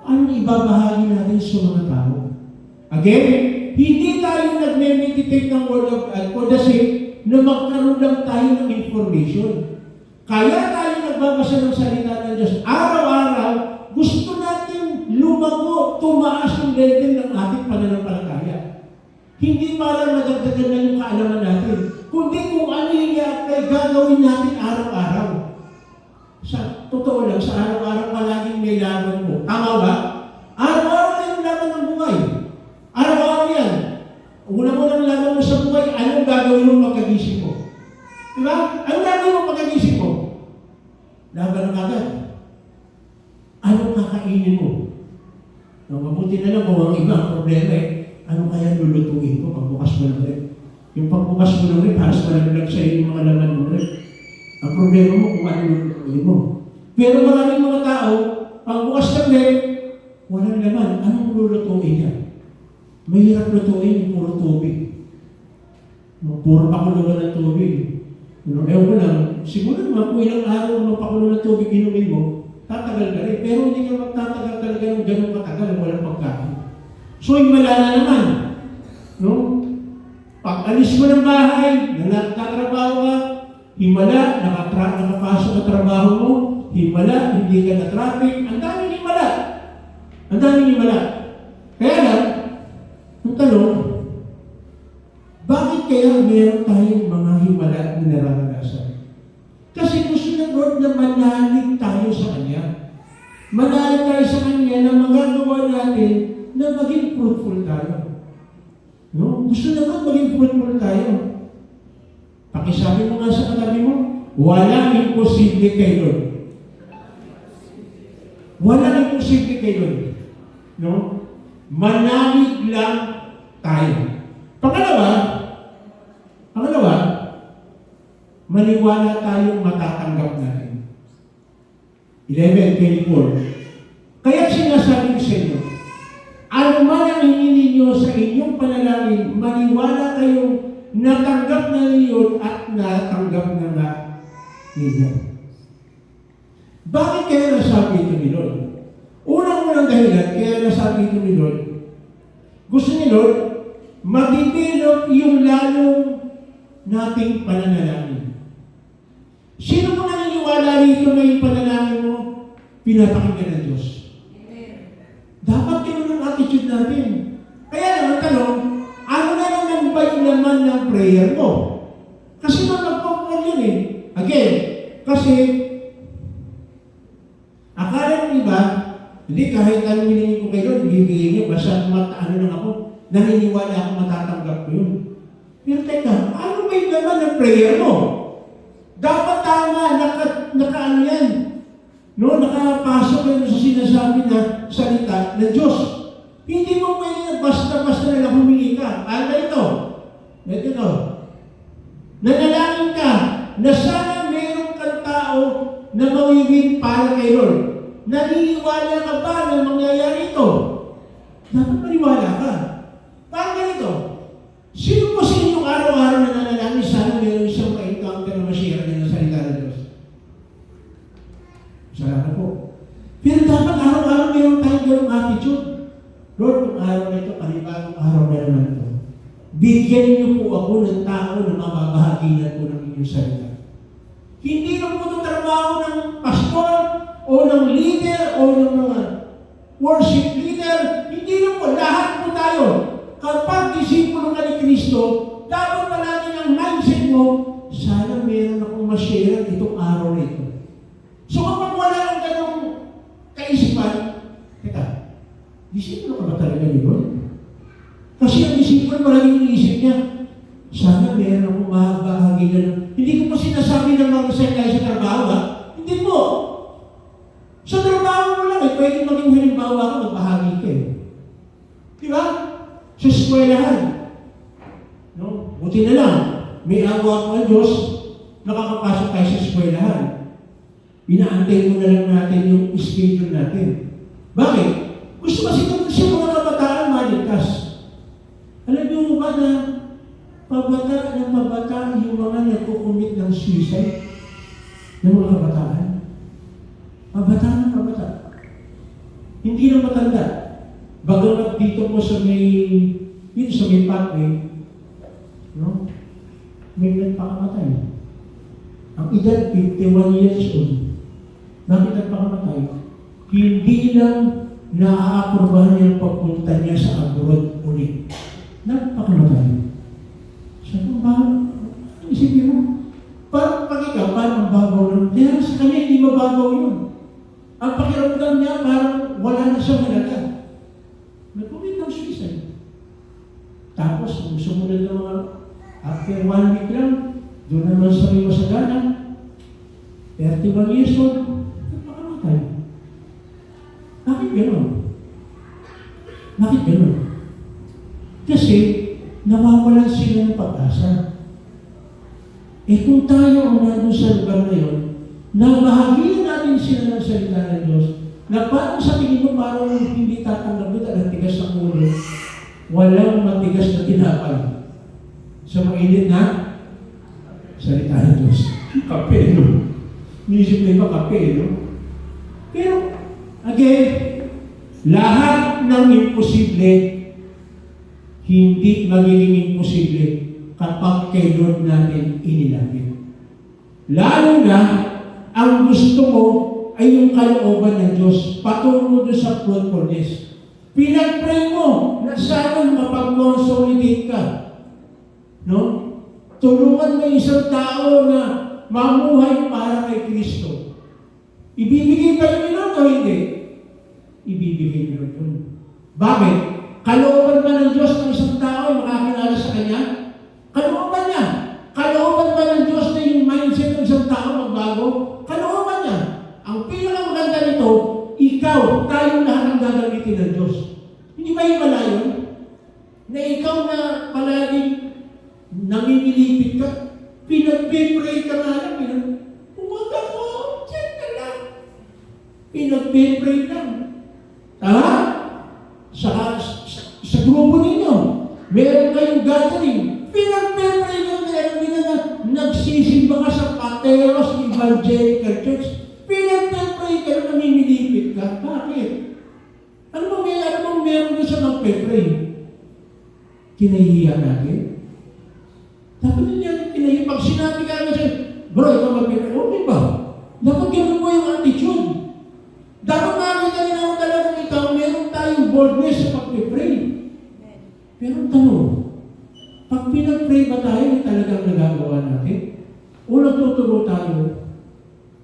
anong ibabahagi natin sa mga tao? Again, hindi tayo nagme-meditate ng Word of God for the sake na magkaroon lang tayo ng information. Kaya tayo nagbabasa ng salita ng Diyos. Araw-araw, gusto natin lumago, tumaas yung level ng ating pananampalataya. Hindi para madagdagan na yung kaalaman natin, kundi kung ano yung gagawin natin araw-araw. Sa totoo lang, sa araw-araw palaging may laban mo. Tama ba? Araw-araw na yung laban ng buhay. Araw-araw yan. Una-unang laban mo sa buhay, anong gagawin mo pagkagising mo? Diba? Anong gagawin mo pagkagising mo? Laban ng agad. Anong kakainin mo? Mabuti na lang kung ang iba ang problema ano kaya lulutuin ko pagbukas mo ng rep? Yung pagbukas mo ng rep, halos malaglag sa'yo yung mga laman ng rep. Ang problema mo kung ano lulutuin mo. Pero maraming mga tao, pagbukas ng rep, walang laman. Anong lulutuin niya? Mahirap lutuin yung puro tubig. Puro pakuluan ng tubig. Ewan ko lang, siguro naman kung ilang araw mapakulo ng tubig inumin mo, tatagal ka rin. Pero hindi ka magtatagal talaga ng ganun katagal, walang pagkain. So, himala na naman. No? Pag alis mo ng bahay, nagtatrabaho ka, himala, nakapasok na trabaho mo, himala, hindi ka na traffic, ang daming himala. Ang daming himala. Kaya lang, ang tanong, bakit kaya meron tayong mga himala na nararanasan? Kasi gusto ng Lord na manalig tayo sa Kanya. Manalig tayo sa Kanya na magagawa natin na maging fruitful tayo. No? Gusto naman maging fruitful tayo. Pakisabi mo nga sa katabi mo, walang imposible kay Lord. Walang imposible kay Lord. No? Manalig lang tayo. Pangalawa, maniwala tayong matatanggap natin. 11:24. Kaya sinasabi ko sa inyo, ano man ang hingin ninyo sa inyong panalangin, maniwala kayong natanggap na ninyo at natanggap na nga ninyo. Bakit kaya nasabi ito ni Lord? Unang-unang dahilan, kaya nasabi ito ni Lord, gusto ni Lord, mag-develop yung lalong nating pananalangin. Sino mo naniniwala rito na yung panalangin mo, pinapakinggan ng Diyos? Dapat ganun ang attitude natin. Kaya naman tanong, ano na naman ba yung laman ng prayer mo? Kasi magpapapon yun Again, kasi akala ng iba, hindi kahit anong hiningin ko kayo, bibigyan niyo, basta ano lang ako, naniniwala ako matatanggap ko yun. Pero teka, ano ba yung laman ng prayer mo? Dapat tama, naka-ano yan. No, nakapasok yan sa sinasabi na salita ng Diyos. Hindi mo pwede basta-basta na humingi ka. Ano ito? Ito. Nanalangin ka na sana meron kang tao na mawiwin para kay Lord. Naniniwala ka ba na mangyayari ito? Dapat maniwala ka. Parang ganito. Sino po sa inyong araw-araw na nanalangin sana meron isang ma-encounter na masira niya ng salita ng Diyos? Salamat po. Pero dapat araw-araw meron tayong ganong attitude. Lord, kung araw na ito, panibagong araw na naman ito. Bigyan niyo po ako ng tao na mababahaginan po ng inyong salita. Hindi lang po itong trabaho ng pastor o ng leader o ng mga worship leader. Hindi lang po. Lahat po tayo. kapag disipulo ka ni Kristo, dapat palagi ang mindset mo, sana meron akong ma-share itong araw na ito. So kapag wala kang ganong kaisipan, teka, disipulo ka ba talaga ni Lord? Kasi ang disipulo palagi iniisip niya, sana meron akong bahagi na. Hindi ko pa sinasabi ng mga sakay sa trabaho, ha? Hindi po. Sa trabaho mo lang, pwede maging halimbawa ka, magbahagi ka eh. Di ba? Sa eskwelahan. No? Buti na lang, may awa ko ang Diyos, nakakapasok tayo sa eskwelahan. Inaantay mo na lang natin yung schedule natin. Bakit? Gusto kasi kung siya mga kabataan maligtas. Alam niyo ba na pabata yung mga nagkukumit ng suicide ng mga kabataan? Pabata. Hindi na matanda. Bagamat dito po sa may pathway, no? May nagpakamatay. Ang edad, 51 years old. Bakit nagpakamatay? Hindi lang naaaprobahan yung pagpunta niya sa abroad ulit. Nagpakamatay. Siya kung bakit? Isipin mo, parang pag ikaw, parang babaw lang. Kaya sa kanya, hindi mababaw yun. Ang pakiramdam niya, parang wala na siyang halaga. Nag-commit ng suicide. Tapos, kung sumunod na mga after 1 week lang, doon naman sa may masagana, 31 years old, nagpakamatay. Bakit gano'n? Bakit gano'n? Kasi, nawawalan sila ng pag-asa. Kung tayo ang nandun sa lugar na yun, nabahagian natin sila ng salita ng Diyos, na parang sa tingin mo parang hindi tatanggapin at ang tigas ng ulo, walang matigas na tinapay. Sa mainit na salita ng Diyos. Kape, no? Nisip na iba kape, no? Pero, again, lahat ng imposible, hindi magiging imposible kapag kay Lord natin inilapit. Lalo na, ang gusto mo ay yung kalooban ng Diyos. Patungo doon sa fruitfulness. Pinag-pray mo na sana mapag-consolidate ka. No? Tulungan mo isang tao na mamuhay para kay Kristo. Ibibigay ba yun o hindi? Ibibigay nyo yun. Bakit? Kalooban ba ng Diyos ng isang tao ay makakilala sa Kanya? Kalooban niya. Kalooban ba ng Diyos na yung mindset ng isang tao magbago? Kalooban niya. Ang pinakamaganda nito, ikaw, tayo lahat ang gagamitin ng Diyos. Hindi ba yung wala yun? Na ikaw na palaging namimilipit ka, pinag-pray ka nga lang, pumunta ko, check na lang. Pinag-pray lang. Tama? Sa grupo ninyo, meron kayong gathering, pinag-pray lang, meron na nagsisimba ka sa Pateros Evangelical Church, pinag-pray ka lang, namimilipit ka. Bakit? Ano bang meron doon sa mag-pray? Kinahihiya natin? Dapat hindi natin kinahihiya. Pag sinabi ka na siya, bro, ikaw mag-pray, okay ba? Dapat gano'n mo yung attitude. Dapat nakita rin ako talagang ikaw, meron tayong boldness sa pag-pray. Pero tanong, pag pinag-pray ba tayo, talagang nagagawa natin? O natuturo tayo?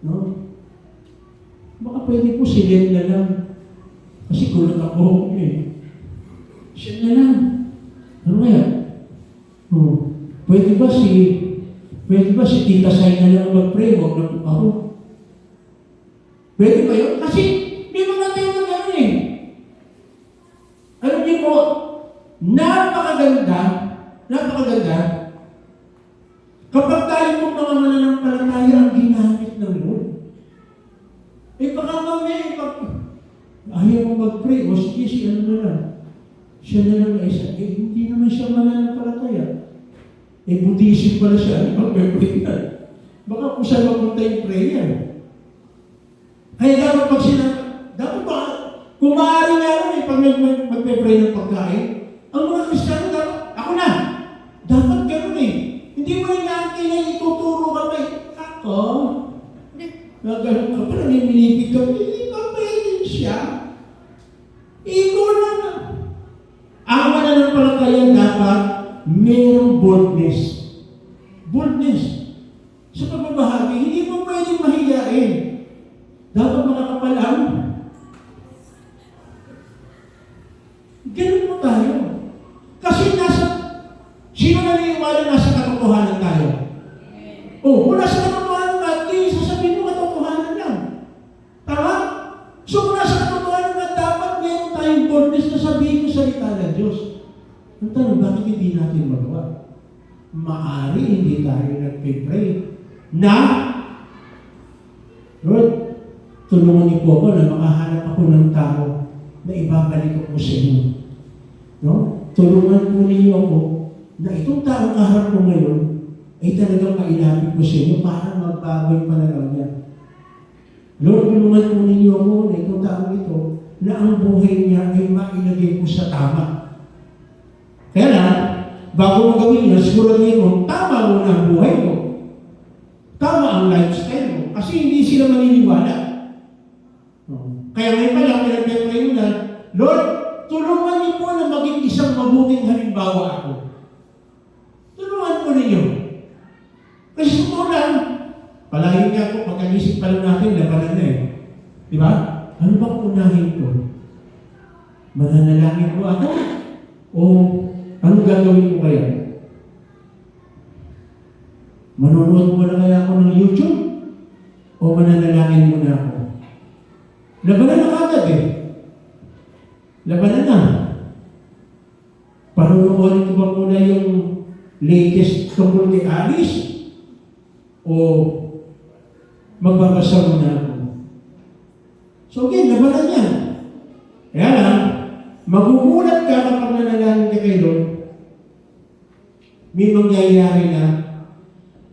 No? Baka pwede po silent na lang. Kasi gulat ako siya na lang. Ano kaya? Pwede ba si Tita Sai na lang mag-pray? Huwag na ako. Pwede ba yun? Kasi may mga tayo na gano'n eh. Alam niyo po, napakaganda, kapag tayo po mga mananampalataya ang ginamit ng Lord. Baka mamaya, ayaw mo mag-pray, o sige, siya na lang na isa. Hindi naman siya mananampalataya. Buddhism pala siya, mag-pray na. Baka kung saan mapunta yung prayer. Kaya dapat pag dapat ba, kung maaari nga rin pag mag-pray ng pagkain, ang mga Kristiyano dapat, ako na, dapat gano'n Hindi mo rin natin na ituturo kami. Ako, nagano'n ka pa, namimilipig ka, hindi ka pwede siya. Ikaw naman. Ang mananampalataya merong boldness. Boldness. Sa pagbabahagi, hindi mo pwedeng mahiyain. Dapat makakapalam. Ganun mo tayo. Kasi sino naniniwala nasa katotohanan tayo? Kung nasa katotohanan ka, di sasabihin mo katotohanan lang. Tama? So kung nasa katotohanan ka, dapat meron tayong boldness na sabihin yung salita ng Diyos. Ang tanong, bakit hindi natin magawa? Maari hindi tayo nagpipray na, Lord, tulungan niyo po ako na makahanap ako ng tao na ibabalik ako sa inyo. No? Tulungan po ninyo ako na itong taong kaharap mo ngayon ay talagang mailapit ko sa inyo para magbago yung pananaw niya. Lord, tulungan po ninyo ako na itong taong ito na ang buhay niya ay mailagay ko sa tama. Kaya na, bago mo gawin yun, siguraduhin mo, tama mo na ang buhay mo. Tama ang lifestyle mo. Kasi hindi sila maniniwala. Kaya ngayon pa lang, pinag-pray mo na, Lord, tulungan niyo po na maging isang mabuting halimbawa ako. Tulungan po ninyo. Kasi totoo lang, palahin nga po, pagkagising pa lang natin, labanan na eh. Di ba? Ano bang unahin ko? Mananalangin ko ako? O anong gagawin ko kaya? Manonood mo na kaya ako ng YouTube? O mananalangin mo na ako? Labanan na kagad eh. Labanan na. Panunuorin ko ba muna yung latest tungkol kay Alice? O magbabasa muna ako? So again, labanan yan. Kaya lang, magugulat ka kapag nanalangin ka kay Lord, may mangyayari na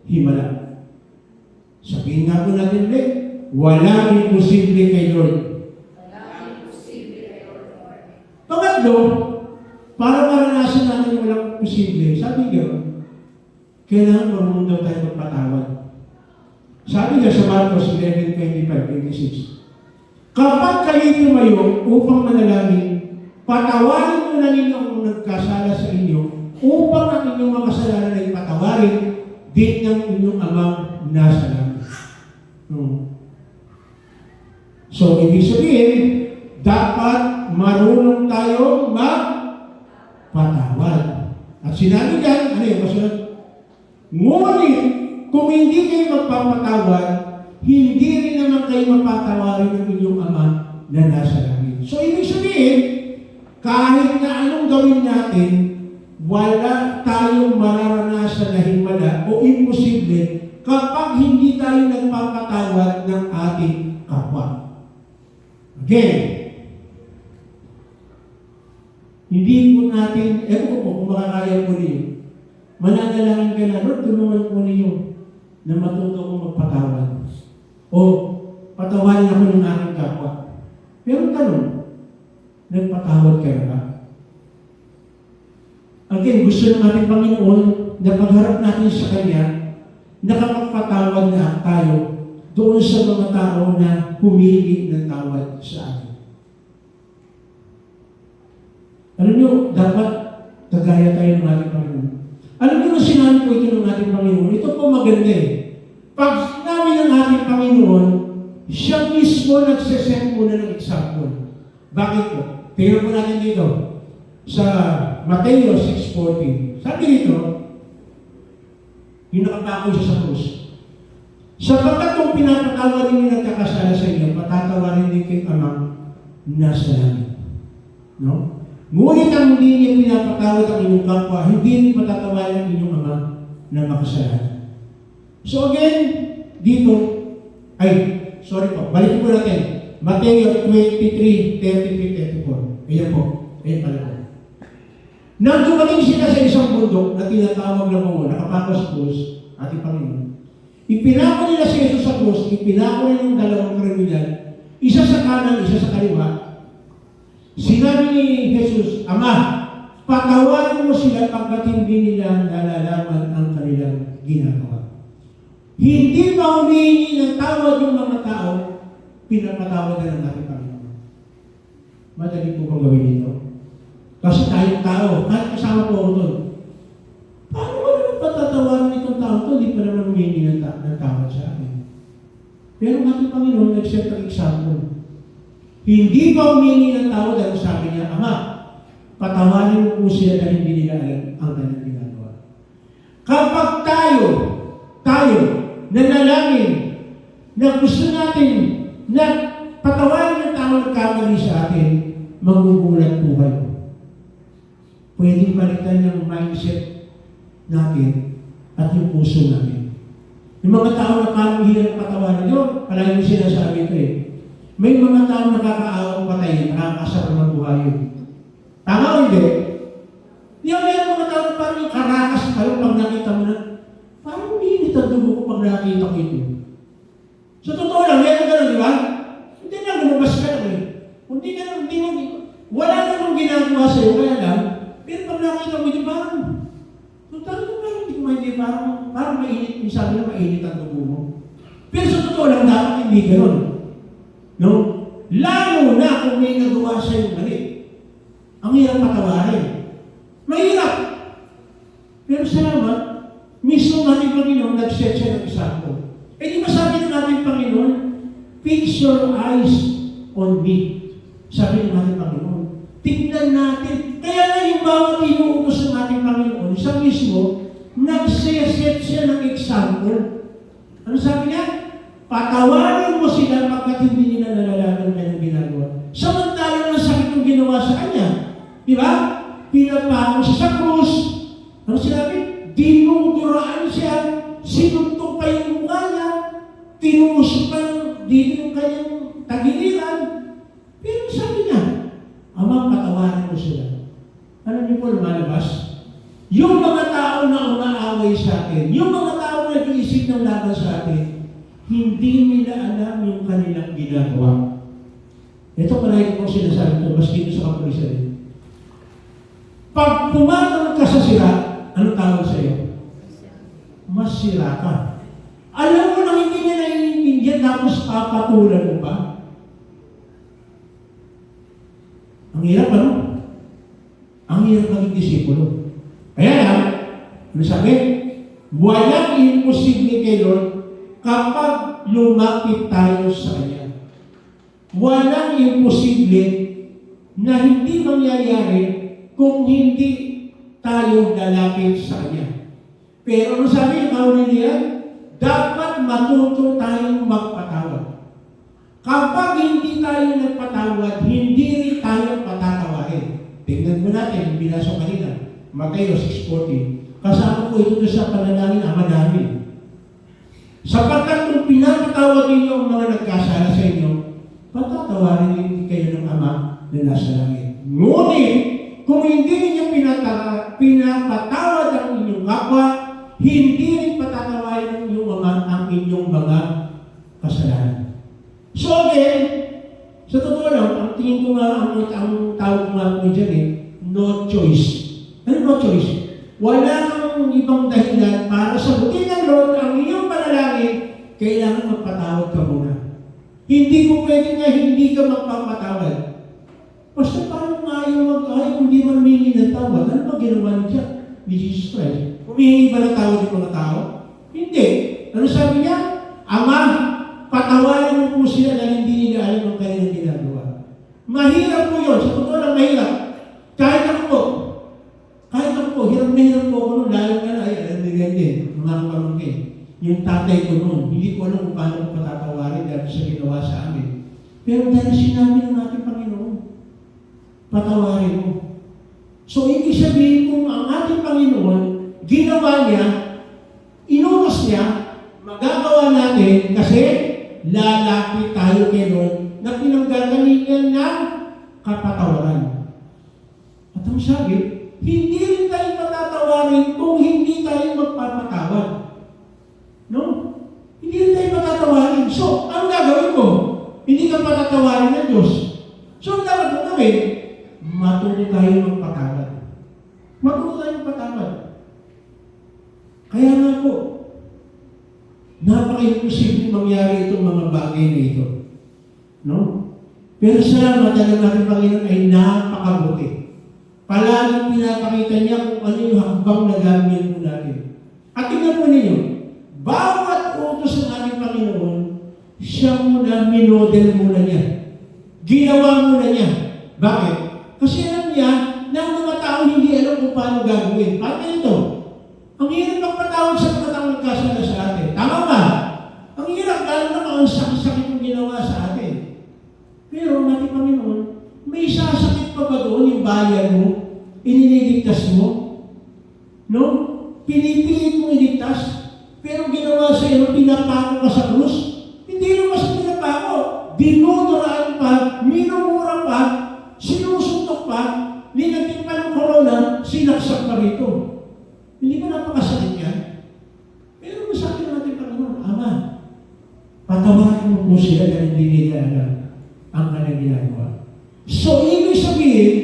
himala. Sabihin nga po natin ulit, walang imposible kay Lord. Pangatlo, para maranasan natin yung walang posible, sabi nga, kailangan marunong daw tayo magpatawad. Sabi nga sa Marcos 11:25-26, kapag kayo tumayo upang manalangin, patawarin mo na ninyo ang nagkasala sa inyo upang ang inyong mga kasalanan ay patawarin din ng inyong amang nasa langit. So, ibig sabihin, dapat marunong tayo magpatawad. At sinabi dyan, ano yung masunod? Ngunit, kung hindi kayo magpapatawad, hindi rin naman kayo mapatawarin ng inyong ama na nasa langit. So, ibig sabihin, kahit na anong gawin natin, wala tayong mararanasan na himala o imposible kapag hindi tayo nagpapatawad ng ating kapwa. Again, hindi po natin, ewan ko po kung makakaya po ninyo, mananalangin ka na, Lord, tulungan po ninyo na matuto kong magpatawad. O, patawarin ako ng aking kapwa. Pero tanong, nagpatawad ka na ba? Again, gusto ng ating Panginoon na pagharap natin sa Kanya, nakapagpatawad na tayo doon sa mga tao na humingi ng tawad sa atin. Alam niyo, dapat kagaya tayo ng ating Panginoon. Alam niyo na sinabi ko ito ng ating Panginoon, ito po maganda eh. Pag sinabi ng ating Panginoon, siya mismo nagsasend muna ng example. Bakit po? Tingnan po natin dito sa Mateo 6:14. Sabi dito, yung nakapako siya sa krus. Sapagkat kung pinapatawarin niyo nagkakasala sa inyo, patatawarin din kay Amang nasa langit. No? Ngunit ang hindi niyo pinapatawad ang inyong kapwa, hindi niyo patatawarin ang inyong Ama na makasalanan. So again, dito, sorry po, balik po natin. Mateo 23:33-34. Ayan po. Ayan pala po. Nang dumating sila sa isang bundok na tinatawag na mga nakapako sa krus, ating Panginoon, ipinako nila si Jesus sa krus, ipinako nila yung dalawang kriminal, isa sa kanan, isa sa kaliwa. Sinabi ni Jesus, Ama, patawarin mo sila pagkat hindi nila nalalaman ang kanilang ginagawa. Hindi ba humihingi ng tawad yung mga tao, pinapatawad na ng ating Panginoon? Madali po bang gawin ito? Kasi tayong tao, kahit kasama po ako doon, Paano ko naman patatawarin itong tao to? Hindi pa naman humingi ng tawad sa akin. Pero ang ating Panginoon nag-set ng example. Hindi ba humingi ng tawad dahil sabi niya, Ama, patawarin mo po sila dahil hindi nila alam ang kanilang ginagawa. Kapag tayo, nanalangin, na gusto natin na patawarin ng tao nagkamali sa atin, magugulat po kayo. Pwedeng balikan yung mindset natin at yung puso natin. Yung mga tao na parang hirap patawarin, yun, palagi yung sinasabi ko eh. May mga tao nakakaawang patayin, nakakasarap ng buhay yun. Tama o hindi? Yung mga tao na parang yung karakas kayo pag nakita mo na, parang umiinit ang dugo ko pag nakita ko ito. Sa totoo lang, meron gano'n, di ba? Hindi na, lumabas ka lang eh. Wala namang ginagawa sa'yo, kaya lang, pero pag nakita mo ito, parang, parang mainit, yung sabi na mainit ang dugo mo. Pero sa totoo lang, dapat hindi gano'n. No? Lalo na kung may nagawa sa'yo mali. Ang hirap patawarin. Mahirap. Pero salamat, mismo natin Panginoon, nag-set siya ng example. Eh di ba sabi ng ating Panginoon, fix your eyes on me. Sabi ng ating Panginoon. Tignan natin. Kaya na yung bawat inuutos ng ating Panginoon, siya mismo, nag-set siya ng example. Ano sabi niya? Patawarin mo sila pagkat hindi nila nalalaman kanyang ginagawa. Samantalang ang sakit ng ginawa sa kanya. Di ba? Pinapako siya sa krus. Ano sinabi? Dinuduraan siya. Sinuntok pa yung mukha niya. Tinusok pa dito yung kanyang tagiliran. Pero sabi niya, Ama, patawarin mo sila. Ano niyo po lumalabas? Yung mga tao na umaaway sa atin, yung mga tao na nag-iisip ng laban sa atin, hindi nila alam yung kanilang ginagawa. Ito palagi kong sinasabi ito, mas dito sa kapulisan eh. Pag pumatawag ka sa sira, anong tawag sa iyo? Mas sira ka. Alam mo na hindi niya naiintindihan, tapos papatulan mo pa. Ang hirap ano? Ang hirap maging disipulo. Kaya lang, ano sabi? Walang imposible kay Lord kapag lumapit tayo sa Kanya. Walang imposible na hindi mangyayari kung hindi tayo lalapit sa Kanya. Pero ano sabi ng Kaunilian? Dapat matuto tayong magpatawad. Kapag hindi tayo nagpatawad, hindi rin tayo patatawarin. Tingnan mo natin, yung binasa kanina, Mateo 6:40. Kasama ko ito sa panalangin Ama namin. Sapagkat kung pinapatawad ninyo ang mga nagkasala sa inyo, patatawarin din kayo ng Ama na nasa langit. Ngunit, kung hindi ninyo pinapatawad ang inyong kapwa, hindi rin patatawarin ng inyong Ama ang inyong mga kasalanan. So again, sa totoo lang, ang tingin ko nga, ang tawag ko nga po dyan eh, no choice. Ano no choice? Wala kang ibang dahilan para sagutin ng Lord ang iyong panalangin, kailangan magpatawad ka muna. Hindi ko pwede nga hindi ka magpapatawad. Basta parang ayaw hindi man humingi ng tawad. Ano ba ginawa niya ni Jesus Christ? Humingi ba ng tawad ng mga tao? Hindi. Ano sabi niya? Ama, patawarin mo po sila na hindi nila alam ang kanilang ginagawa. Mahirap po yun. Sa totoo lang mahirap. Kahit ako po, hirap na hirap po ako noon. Lalo ka na, alam nila din, mga pamangkin. Yung tatay ko noon, hindi ko alam kung paano ko patatawarin dahil sa ginawa sa amin. Pero dahil sinabi ng ating Panginoon, patawarin mo. So, ibig sabihin kung ang ating Panginoon, ginawa niya, inutos niya, magagawa natin kasi lalapit tayo kay Lord na pinanggagalingan ng kapatawaran. At ang sabi, hindi rin tayo patatawarin kung hindi tayo magpapatawad. No? Hindi rin tayo patatawarin. So, ang gagawin mo? Hindi ka patatawarin ng Diyos. So, ang dapat mo gawin? Matuto tayo magpatawad. Matuto tayo magpatawad. Kaya nga po, napaka-imposible mangyari itong mga bagay na ito. No? Pero salamat dahil natin Panginoon ay napakabuti. Palaging pinapakita niya kung ano yung hakbang na gagawin mo natin. At tingnan mo ninyo, bawat utos ng ating Panginoon, siya muna, minodel muna niya. Ginawa muna niya. Bakit? Kasi alam niya na ang mga tao hindi alam kung paano gagawin. Paano ito? Ang hirap magpatawad sa mga tao nagkasala sa atin. Tama ba? Ang hirap, lalo naman ang sakit-sakit yung ginawa sa atin. Pero, natin Panginoon, may sasakit pa ba doon yung bayan mo? Iniligtas mo? No? Pinipilit mo iligtas? Pero ginawa sa iyo, pinapako ka sa krus? Hindi naman sa pinapako. Dinuduraan pa, minumura pa, sinusuntok pa, linagin pa ng corona, sinaksak pa rito. Hindi ba napakasakit yan? Pero masabi natin Panginoon, Ama, patawarin mo po sila na hindi nila alam ang kanilang ginagawa. So, ibig sabihin,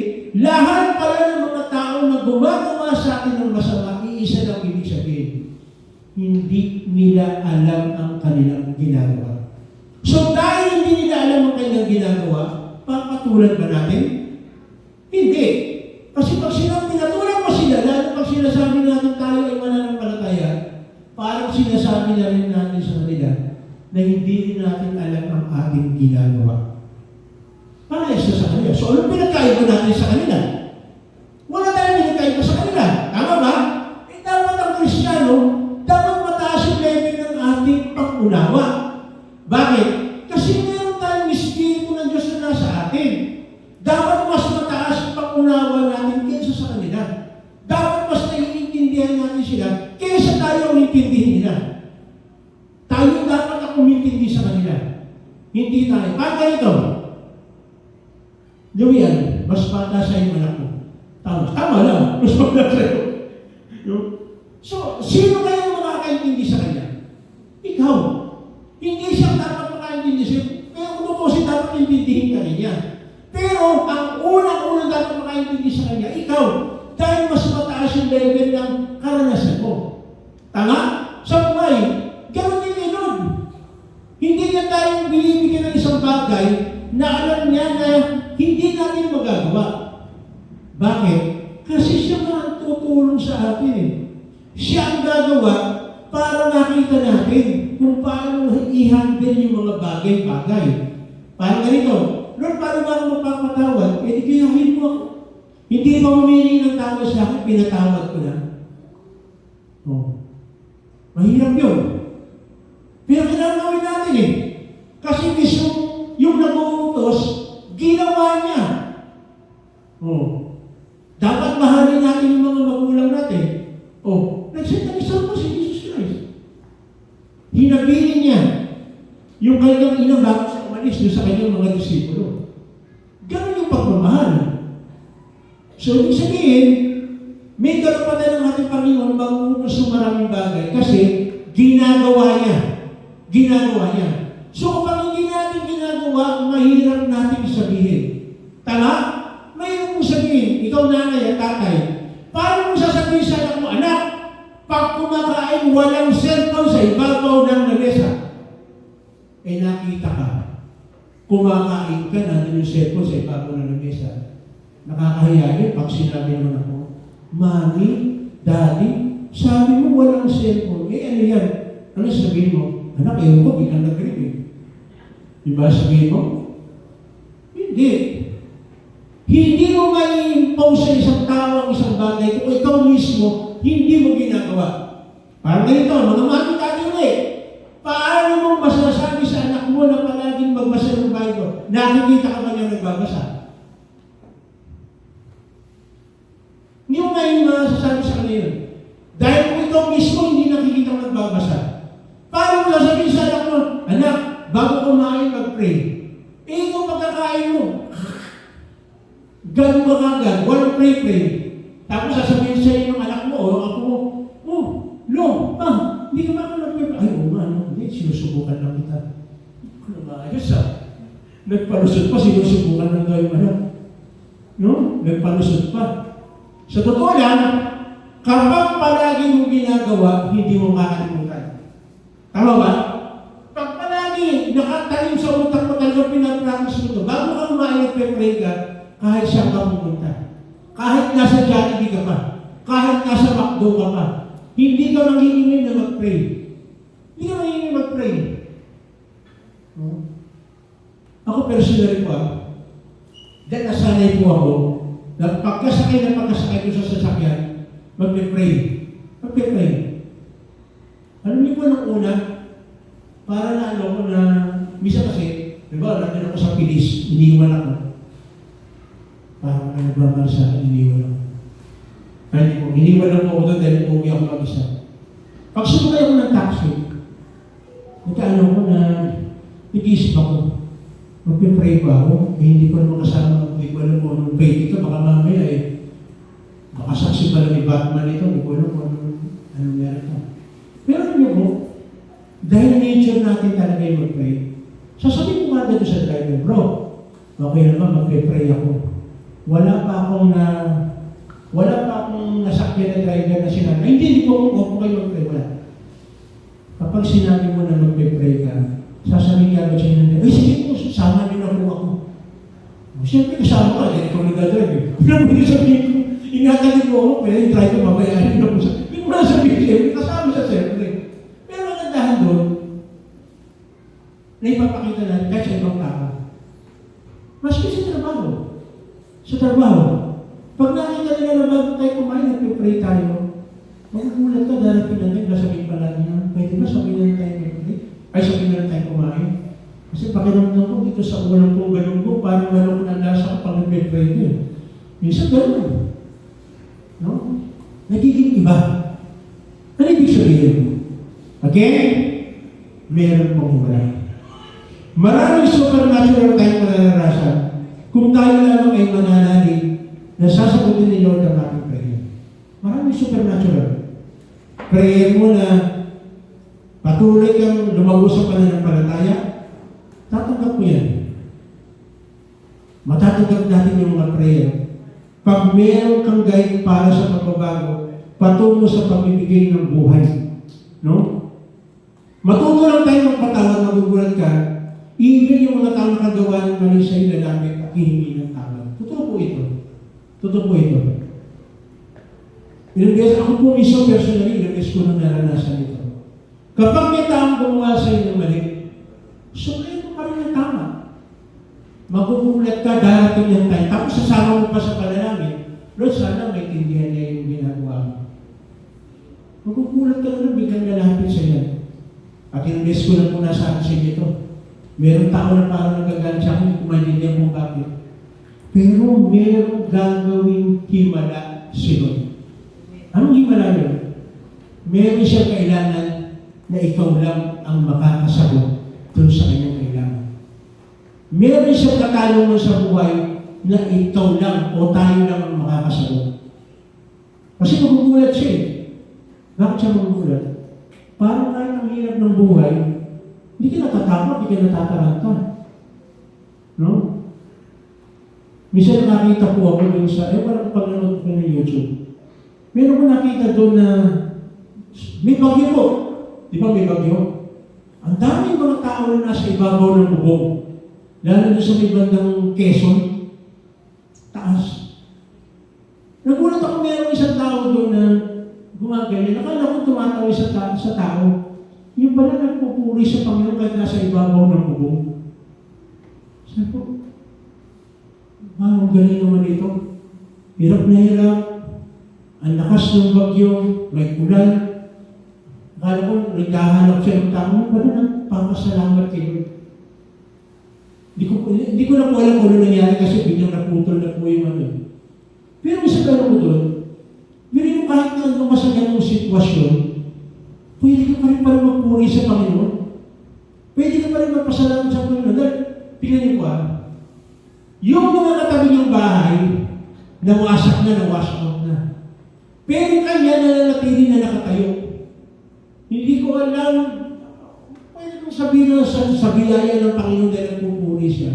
lahat pala ng mga tao na gumagawa sa atin ng masama, iisa lang ibig sabihin, hindi nila alam ang kanilang ginagawa. So, dahil hindi nila alam ang kanilang ginagawa, papatulan ba natin? Hindi. Kasi pag pinatulan mo sila, lalo pag sinasabi natin tayo ay mananampalataya, parang sinasabi na rin natin sa kanila na hindi rin natin alam ang ating ginagawa. Parehas na sa kanila. So, anong pinagkaiba natin sa kanila? Wala tayong pinagkaiba sa kanila. Tama ba? Eh, dapat ang Kristiyano, dapat mataas yung level ng ating pag-unawa. Bakit? Kasi meron tayong Espiritu ng Diyos na nasa atin. Dapat mas mataas ang pag-unawa natin kaysa sa kanila. Dapat mas naiintindihan natin sila kaysa tayo ang intindihin nila. Tayo dapat ang umintindi sa kanila. Hindi tayo. Paano ito? Lumian, mas bata sa yung anak mo. Tama lang. Mas bata sa iyo. So, sino kaya makakaintindi sa kanya? Ikaw. Hindi siya dapat makaintindi siya. Pero kung tutusin, dapat intindihin ka rin niya. Pero, ang unang-unang dapat makaintindi sa kanya, ikaw. Dahil mas mataas yung level ng karanasan mo. Tama? Sa buhay, gano'n din yun. Hindi na tayo binibigyan ng isang bagay na alam niya na hindi natin magagawa. Bakit? Kasi siya nga tutulong sa atin. Siya ang gagawa para nakita natin kung paano i-handle yung mga bagay-bagay. Parang ganito, Lord, paano ba ako magpapatawad? Eh, di gayahin mo ako. Hindi ba humihingi ng tawad sa akin, pinatawad ko na. Oh. Mahirap yun. Pero kailangan gawin natin eh. Kasi mismo yung nag-uutos, ginawa niya. Oh. Dapat mahalin natin yung mga magulang natin. Oh. Nag-set ang isang si Jesus Christ. Hinabilin niya yung kanyang ina bago sa umalis doon sa kanyang mga disipulo. Ganun yung pagmamahal. So, ibig sabihin, may karapatan ng ating Panginoon mag-uutos ng maraming bagay kasi ginagawa niya. Ginagawa niya. So, kapag hindi natin ginagawa, mahirap natin sabihin. Tama? Mahirap mong sabihin, ikaw nanay at tatay, paano mo sasabihin sa anak mo, anak, pag kumakain, walang cellphone sa ibabaw ng lamesa. Eh, nakita ka, kumakain ka, nandun yung cellphone sa ibabaw ng lamesa. Nakakahiya yun pag sinabi naman ako, Mami, Daddy, sabi mo walang cellphone. Eh, ano yan? Ano sabihin mo? Anak, ewan ko, biglang nag-grip eh. Diba sabihin mo? Hindi. Hindi mo mai-impose sa isang tao ang isang bagay kung ikaw mismo hindi mo ginagawa. Parang ganito, mga mami tayo eh. Paano mong masasabi sa anak mo na palaging magbasa ng Bible? Nakikita ka ba niya nagbabasa? Hindi mo ngayon masasabi sa kanya yun. Dahil kung ikaw mismo hindi nakikita nagbabasa. Paano mo sasabihin sa anak mo, anak, bago kumain, mag-pray. Eh, ikaw pagkakain mo. Ganun ka kagad, walang pray. Tapos sasabihin sa iyo ng anak mo, o ako mo, oh, Lo, hindi ka ba ako nag-pray? Ay, oo nga, hindi, sinusubukan lang kita. Hindi ko na maayos Nagpalusot pa, sinusubukan lang tayo anak. No? Nagpalusot pa. Sa totoo lang, kapag palagi mo ginagawa, hindi mo makakalimutan. Tama ba? Pag palagi nakatalim sa utak mo talagang pinapractice mo ito, bago ka kumain at pray ka, kahit saan ka pumunta. Kahit nasa Jollibee ka pa, kahit nasa McDo ka pa, hindi ka manghihingin na mag-pray. Hindi ka manghihingin mag-pray. No? Ako personally po, dahil nasanay po ako, na pagkasakay ko sa sasakyan, magpe-pray. Magpe-pray. Alam niyo po nung una, para na ano ko na, misa kasi, diba, nandun ako sa Pilis, iniwan ako. Parang nagbamal sa akin, iniwan ako. Hindi po, iniwan ako doon dahil uuwi ako mag-isa. Pag sumakay ako ng taxi, nagkaano ko na, nag-iisip ako, magpe-pray ba ako? Eh, hindi ko naman kasama, hindi ko alam kung anong pray dito, baka mamaya baka saksi pala ni Batman ito, hindi ko alam kung anong meron ito. Pero alam niyo po, dahil nature natin talaga yung mag-pray, sasabihin ko nga dito sa driver, bro, okay naman, magpe-pray ako. Wala pa akong nasakyan na driver na sinabi, ay, hindi po ako kayo mag-pray, wala. Kapag sinabi mo na magpe-pray ka, sasabihin ka ba siya ng ay, sige po, sama niyo na po ako. Siyempre, kasama ka, hindi ko nag-drive eh. Pinapagin sabihin ko, inagalit mo ako, pero yung driver, mabayaan niyo na po sa... Hindi ko na sabihin siya, kasama siya siyempre. Pero ang gandahan doon, na ipapakita natin kahit sa ibang tao. Maski sa trabaho. Sa trabaho. Pag nakita nila na bago tayo kumain, nagpipray tayo, magugulat ka, darating natin, nasabihin pala niya, pwede ba sabihin na tayo mag-pray? Ay, sabihin na tayo kumain. Kasi pakiramdam ko dito sa ulang ko, ganun ko, parang gano'n ko ng lasa kapag nagpipray niya. Minsan gano'n. No? Nagiging iba. Ano ibig sabihin? Again, meron pong wala. Maraming supernatural tayong mananarasan kung tayo lamang ay mananalig na sasagutin ni Lord ang ating prayer. Maraming supernatural. Prayer mo na patuloy kang lumago sa pananampalataya, tatanggap mo yan. Matatanggap natin yung mga prayer. Pag meron kang guide para sa pagbabago, patungo sa pamimigay ng buhay. No? Matuto lang tayo magpatawad, magugulat ka, even yung mga taong nakagawa ng mali sa iyo, lalapit at hihingi ng tawad. Totoo po ito. Totoo po ito. Ilang beses, ako po mismo personally, ilang beses ko nang naranasan ito. Kapag may taong gumawa sa iyo ng mali, sumayin mo pa rin ang tama. Magugulat ka, darating yung tayo. Tapos sasama mo pa sa panalangin, Lord, sana may tindihan niya yung ginagawa mo. Magugulat ka na biglang lalapit sa iyo. At ilang beses ko na po nasa akin ito. Meron tao na parang nagagalit sa akin, kung maintindihan mo bakit. Pero meron gagawing himala si Lord. Anong himala yun? Meron siyang kailangan na ikaw lang ang makakasagot doon sa kanyang kailangan. Meron siyang katanungan sa buhay na ikaw lang o tayo lang ang makakasagot. Kasi magugulat siya eh. Bakit siya magugulat? Parang kahit ang hirap ng buhay, hindi ka natatakot, hindi ka natataranta. No? Minsan nakita po ako dun sa, parang pag-nanood ko ng YouTube. Meron ko nakita doon na may bagyo po. Di ba may bagyo? Ang daming mga tao na nasa ibabaw ng bubong. Lalo na sa may bandang Quezon. Taas. Nagulat ako meron isang tao doon na gumaganyan. Nakala ko tumatawa sa tao. Yung pala nagpupuri sa Panginoon kahit nasa ibabaw ng bubong. Sabi ko, ang galing naman ito. Hirap na hirap. Ang lakas ng bagyo, may ulan. Akala ko, naghahanap siya ng tao. Pala nagpapasalamat kayo. Hindi ko na po alam kung ano nangyari kasi biglang naputol na po yung ano. Pero isa gano'n ko doon, pero yung kahit na ano sa ganong sitwasyon, pwede ka pa rin pala magpuri sa Panginoon. Pwede ka pa rin magpasalamat sa Panginoon. Dahil, tingnan niyo pa, yung mga katabi niyong bahay, nawasak na, nawash out na. Pero kanya nananatili na nakatayo. Hindi ko alam, pwede kong sabihin na sa biyaya ng Panginoon dahil nagpupuri siya,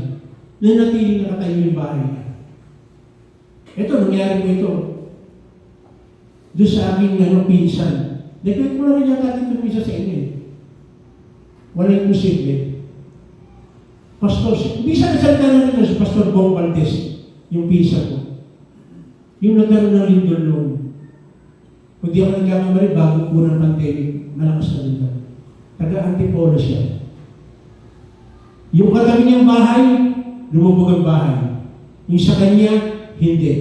nananatili nakatayo yung bahay niya. Ito, nangyari po ito. Doon sa aking pinsan. Nagkwento ko na rin yata dito misa sa inyo. Walang imposible. Pastor, bisa na salita na rin si Pastor Bong Valdez, yung pinsan ko. Yung nagkaroon ng lindol noon. Kung di ako nagkakamali, bago po ng pandemic, malakas na lindol. Taga-Antipolo siya. Yung katabi niyang bahay, lumubog ang bahay. Yung sa kanya, hindi.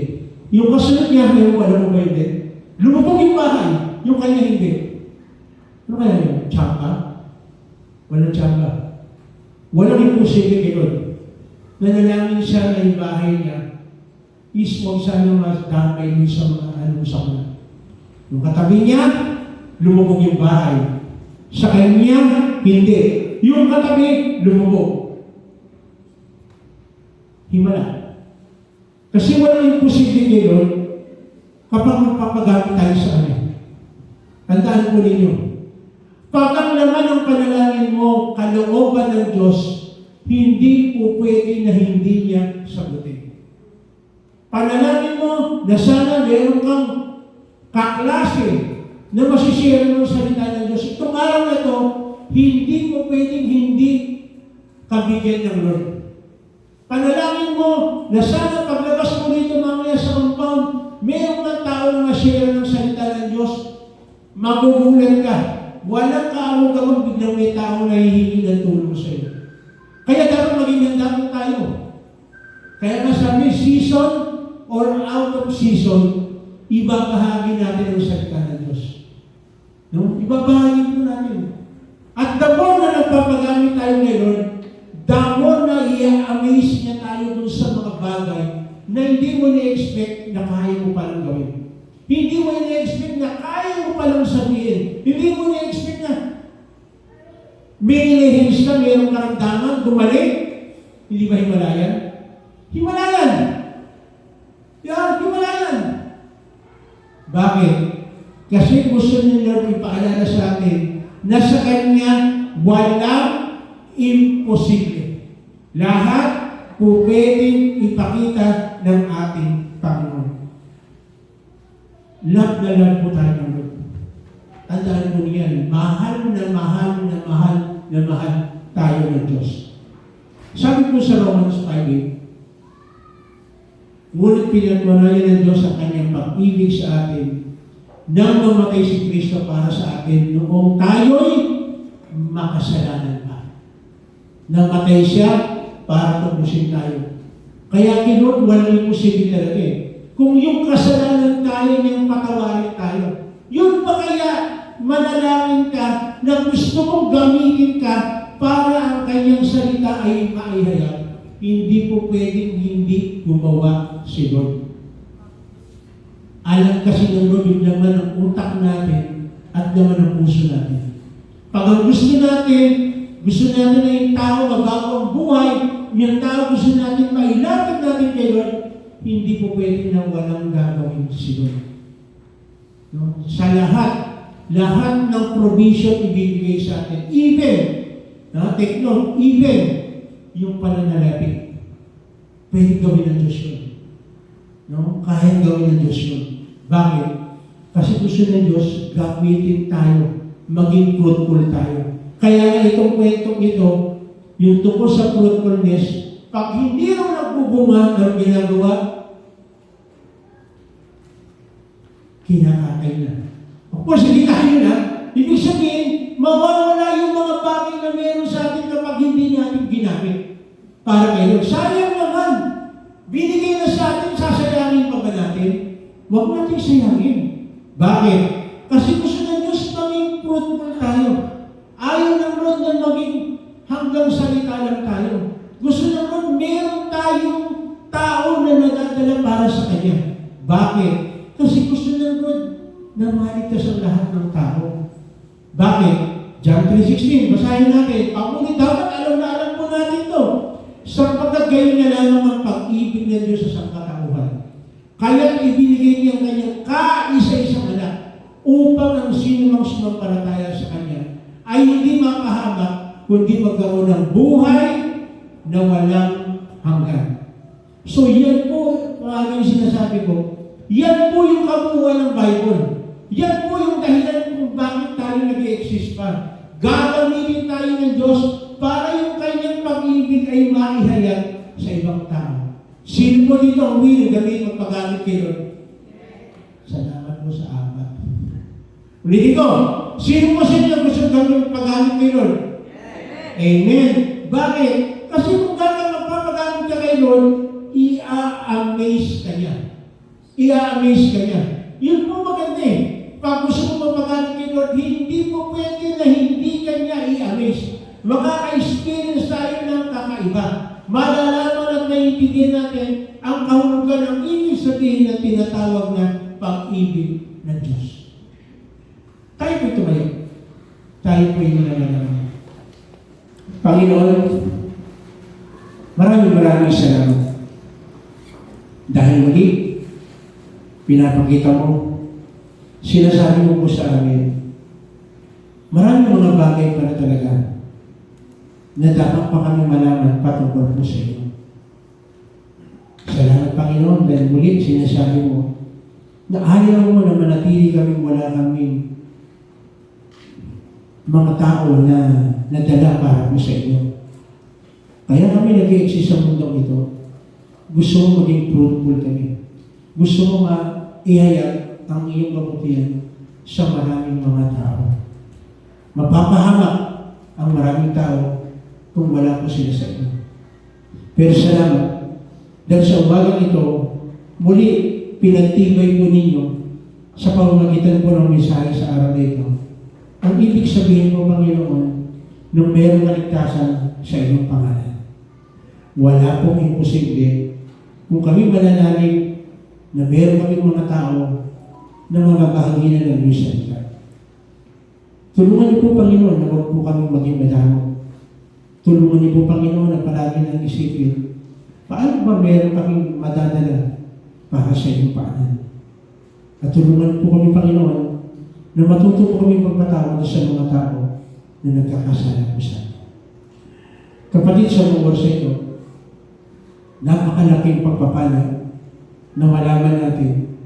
Yung kasunod niya, alam mo ba hindi? Lumubog yung bahay, yung kanya hindi. Ano kaya yun? Tsaka? Walang tsaka. Walang imposible gano'n. Nanalangin siya na yung bahay niya is huwag sana madamay yun sa mga sa mga. Yung katabi niya, lumubog yung bahay. Sa kanya, hindi. Yung katabi, lumubog. Himala. Kasi walang imposible gano'n kapag magpapagamit tayo sa ano. Tandaan po ninyo. Pag ang laman ng panalangin mo, kalooban ng Diyos, hindi po pwede na hindi niya sagutin. Panalangin mo na sana meron kang kaklase na masishare mo sa salita ng Diyos. Itong araw na ito, hindi mo pwedeng hindi kabigyan ng Lord. Panalangin mo na sana paglabas mo rito mamaya sa compound, meron kang tao na ma-share ng salita ng Diyos, magugulat ka. Walang kaawag-awag biglang may tao na hihingi ng tulong sa iyo. Kaya dapat maging handa tayo. Kaya masabi, season or out of season, ibabahagi natin ang salita ng Diyos. No? Ibabahagi po natin. At the more na nagpapagamit tayo ngayon, the more na i-amaze niya tayo dun sa mga bagay na hindi mo na-expect na kaya mo palang gawin. Hindi mo na-expect na kaya mo palang sabihin. Hindi mo na-expect na may nilihins ka, mayroong karamdaman, gumaling. Hindi ba himalayan? Himalayan! Yan, himalayan! Bakit? Kasi gusto ni Lord ipaalala sa atin na sa Kanya walang imposible. Lahat po pwedeng ipakita ng ating Panginoon. Love na love po tayo ng Lord. Tandaan mo niyan, mahal na mahal na mahal na mahal tayo ng Diyos. Sabi po sa Romans 5:8, ngunit pinagmanayan ng Diyos ang kanyang pag-ibig sa atin nang mamatay si Kristo para sa atin noong tayo'y makasalanan pa. Namatay siya para tubusin tayo. Kaya kinod, walang imposible talaga eh. Kung yung kasalanan tayo niyang patawarin tayo, yun pa kaya manalangin ka na gusto mong gamitin ka para ang kanyang salita ay maihayag. Hindi po pwedeng hindi gumawa si Lord. Alam kasi ng Lord yung laman ng utak natin at laman ng puso natin. Pag ang gusto natin na yung tao magbago ang buhay, yung tao gusto natin mailapit natin kay Lord, hindi po pwede na walang gagawin si Lord. No? Sa lahat ng provision ibibigay sa atin. Even yung pananalapit. Pwede gawin ng Diyos yun. No? Kahit gawin ng Diyos yun. Bakit? Kasi gusto ng Diyos, gamitin tayo, maging fruitful tayo. Kaya nga itong kwentong ito, yung tungkol sa fruitfulness, pag hindi raw nagbubunga ng ginagawa, kinakatay na. Of course, hindi tayo na. Ibig sabihin, mawawala yung mga bagay na meron sa atin kapag hindi natin ginamit. Para ngayon, sayang naman. Binigay na sa atin, sasayangin pa ba natin? Huwag natin sayangin. Bakit? Kasi gusto ng Diyos maging fruitful tayo. Ayaw ng Lord na maging hanggang salita lang tayo. Gusto ng Lord, meron tayong tao na nadadala para sa Kanya. Bakit? Kasi gusto ng Lord na maligtas ang lahat ng tao. Bakit? John 3:16, basahin natin. Ngunit dapat alam po natin ito. Sapagkat gayon na lamang ang pag-ibig ng Diyos sa sangkatauhan. Kaya't ibinigay niya ang kanyang kaisa-isang anak upang ang sinumang sumampalataya sa Kanya ay hindi mapahamak, kundi magkaroon ng buhay na walang hanggan. So yan po, yung sinasabi ko, yan po yung kabuuan ng Bible. Yan po yung dahilan kung bakit tayo nag-exist pa. Gagamitin tayo ng Diyos para yung kanyang pag-ibig ay maihayag sa ibang tao. Sino po dito ang willing gawin magpagamit kay Lord? ako sa 4. Ulitin ko, sino mo sa inyo gusto gawin paggamit kay Lord? Amen. Bakit? Kasi kung gano'n magpapagamit ka kay Lord, i-amaze ka niya. I-amaze ka niya. Yun po maganda eh. Pag gusto mo mapagamit kay Lord, hindi po pwede na hindi ka niya i-amaze. Makaka-experience tayo ng kakaiba. Malalaman at naiintindihan natin ang kahulugan ng ibig sabihin na tinatawag na pag-ibig ng Diyos. Tayo po'y tumayo. Tayo po'y mananalaman. Panginoon, maraming salamat. Dahil muli, pinapakita mo, sinasabi mo po sa amin, maraming mga bagay para talaga na dapat pa kami malaman patungkol po sa iyo. Salamat Panginoon dahil muli sinasabi mo na ayaw mo na manatili kami wala kaming mga tao na nadala para po sa iyo. Kaya kami nag-i-exist sa mundong ito. Gusto mo maging fruitful kami. Gusto mo ihayag ang iyong kabutihan sa maraming mga tao. Mapapahamak ang maraming tao kung wala po sila sa iyo. Pero salamat, dahil sa umagang ito, muli pinagtibay po ninyo sa pamamagitan po ng mensahe sa araw na ito. Ang ibig sabihin po, Panginoon, nung mayroong kaligtasan sa iyong pangalan. Wala pong imposible kung kami mananalig na mayroong kami mga tao na mga bahagi na ng iyong salita. Tulungan niyo po, Panginoon, na huwag po kami maging madamo. Tulungan niyo po, Panginoon, na palagi nang isipin, paano ba meron kaming madadala para sa iyong paanan? At tulungan po kami, Panginoon, na matuto po kami magpatawad sa mga tao na nagkakasala po sa amin. Kapatid, sa mga oras ito, napakalaking pagpapala na malaman natin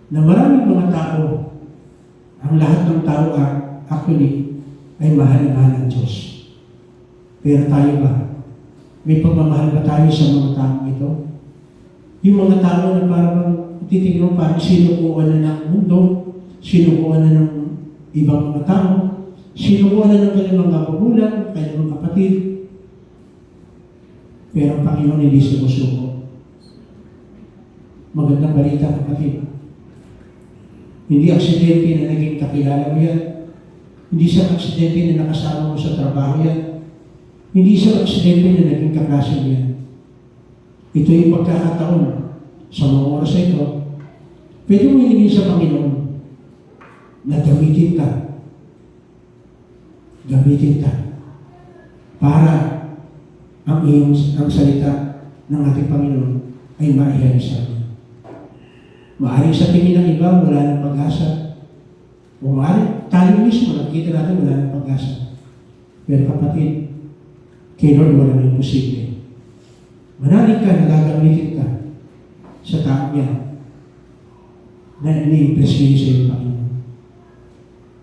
na maraming mga tao, ang lahat ng tao actually ay mahal na mahal ng Diyos. Pero tayo ba? May pagmamahal ba tayo sa mga tao ito? Yung mga tao na parang titignan parang sinukuan na ng mundo, sinukuan na ng ibang mga tao, sinukuan na ng kanilang mga magulang, kanilang mga kapatid. Pero ang Panginoon hindi sumusuko. Magandang balita, kapatid. Hindi aksidente na naging kakilala mo yan. Hindi sa aksidente na nakasama mo sa trabaho yan. Hindi sa aksidente na naging kaklase mo yan. Ito yung pagkakataon sa mga oras na ito. Pwede mo hilingin sa Panginoon na gamitin ka. Gamitin ka. Para ang salita ng ating Panginoon ay maihayag sa amin. Maaring sa tingin ng iba, wala ng pag-asa. O maaring tayo mismo, nakikita natin wala ng pag-asa. Pero kapatid, kay Lord wala ng imposible. Manalig ka, nagagamitin ka sa tao niya na ini-impress niyo sa iyo, Panginoon.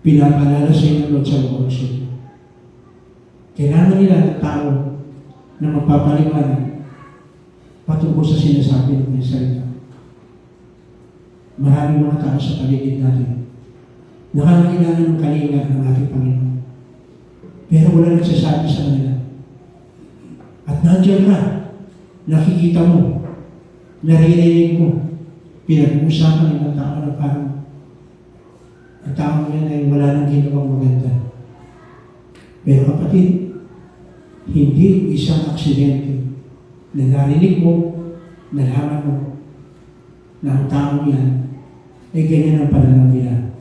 Pinapalala sa iyo ng Lord sa buong siya. Kailangan nila ng tao na magpapaliwanag patungkol sa sinasabi ng salita. Maraming mga tao sa paligid natin nakakailangan ng kalinga ng ating Panginoon. Pero wala nagsasabi sa kanila. At nandiyan ka, nakikita mo, naririnig mo, pinag-uusapan ng tao na parang ang tao yan ay wala nang ginawang maganda. Pero kapatid, hindi isang aksidente na narinig mo, nalaman mo, na ang tao yan ay ganyan ang pananaw nila.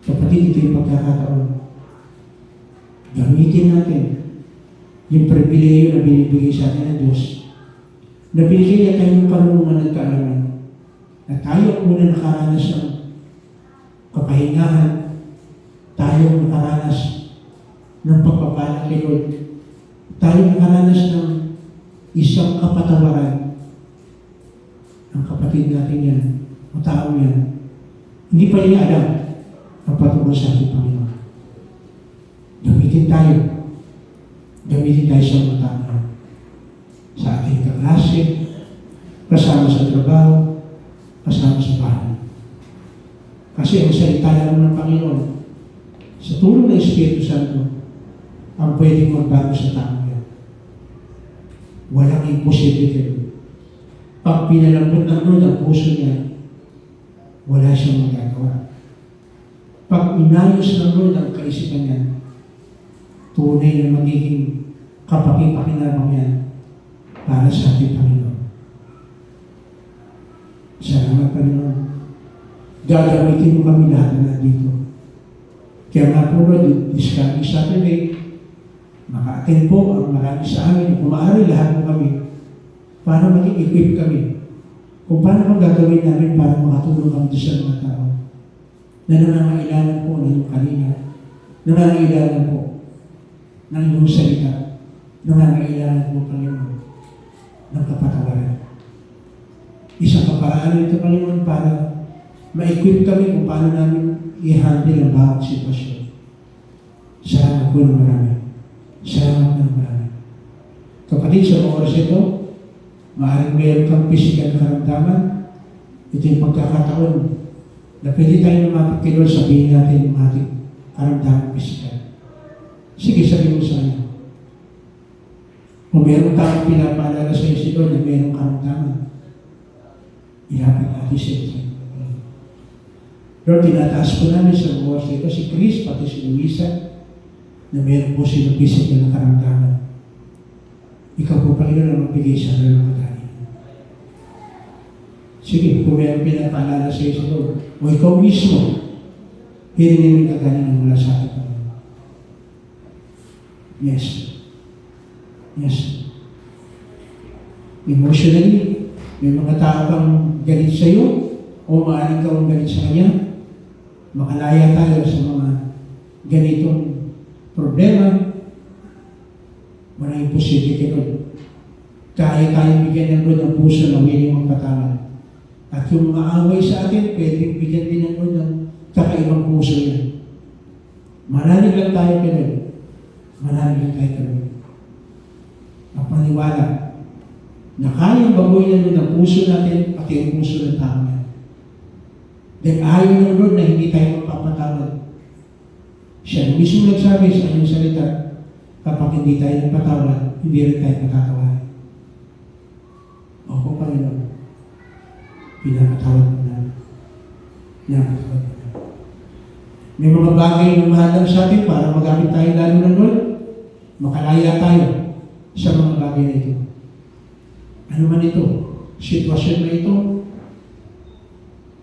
Kapatid, ito yung pagkakataon. Gamitin natin yung pribileyo na binibigay sa atin ng Diyos, na binigay niya tayong panunungan at kaalaman, na tayo muna nakaranas ng kapahingahan, tayo nakaranas ng pagpapala kay Lord, tayo nakaranas ng isang kapatawaran. Ang kapatid natin yan, o tao yan, hindi pa niya alam ang patungkol sa ating Panginoon. Gamitin tayo sa mga tao, sa ating kaklase, kasama sa trabaho, kasama sa bahay. Kasi ang salita lang ng Panginoon, sa tulong ng Espiritu Santo, ang pwedeng magbago sa tao yan. Walang imposible kayo. Pag pinalambot ng Lord ang puso niya, wala siyang magagawa. Pag inayos ng Lord ang kaisipan niya, tunay na magiging kapakipakinabang yan para sa ating Panginoon. Salamat, Panginoon. Gagamitin mo kami lahat na nandito. Kaya nga po, Lord, this coming Saturday, maka-attend po ang marami sa amin. Kung maaari lahat po kami, para maging equip kami. Kung paano kung gagawin namin para makatulong kami sa mga tao na nangangailangan po ng iyong kanina, nangangailangan po ng iyong salita, nangangailangan po, Panginoon, ng kapatawaran. Isang kaparaan ito, Panginoon, para ma-equip kami kung paano namin i-handle ang bawat sitwasyon. Salamat po ng marami. Salamat ng marami. Kapatid, sa oras ito, maaaring mayroon kang physical na karamdaman. Ito yung pagkakataon na pwede tayo lumapit kay Lord, sabihin natin yung ating karamdaman physical. Sige, sabihin mo sa kanya. Kung meron tayong pinapaalala sa iyo si Lord na meron karamdaman, ilapit natin siya. Lord, tinataas ko namin sa oras ito si Chris, pati si Luisa, na meron po silang physical na karamdaman. Ikaw po, Panginoon, ang magbigay sa kanila ng magaling. Sige, kung meron pinapaalala sa iyo si Lord, o ikaw mismo, hirinin mo yung kagalingan mula sa ating Panginoon. Yes. Yes. Emotionally, may mga tao kang galit sa iyo, o maaaring kang galit sa Kanya, makalaya tayo sa mga ganitong problema. Walang imposible kay Lord. Kaya tayong bigyan ng Lord ng puso na willing magpatawad. At yung maaway sa atin, pwedeng bigyan din ng Lord ng kakaibang puso yan. Manalig lang tayo kay Lord. Manalig lang tayo kay Lord. Mapaniwala na kayang baguhin ng Lord ang puso natin pati ang puso ng tao niya. Dahil ayaw ng Lord na hindi tayo magpapatawad. Siya mismo nagsabi sa kanyang salita, kapag hindi tayo nagpatawad, hindi rin tayo patatawarin. Opo, Panginoon. Pinapatawad mo namin. Pinapatawad mo namin. May mga bagay na mahadang sa atin para magamit tayo lalo ng Lord. Makalaya tayo sa mga bagay na ito. Ano man ito? Sitwasyon na ito?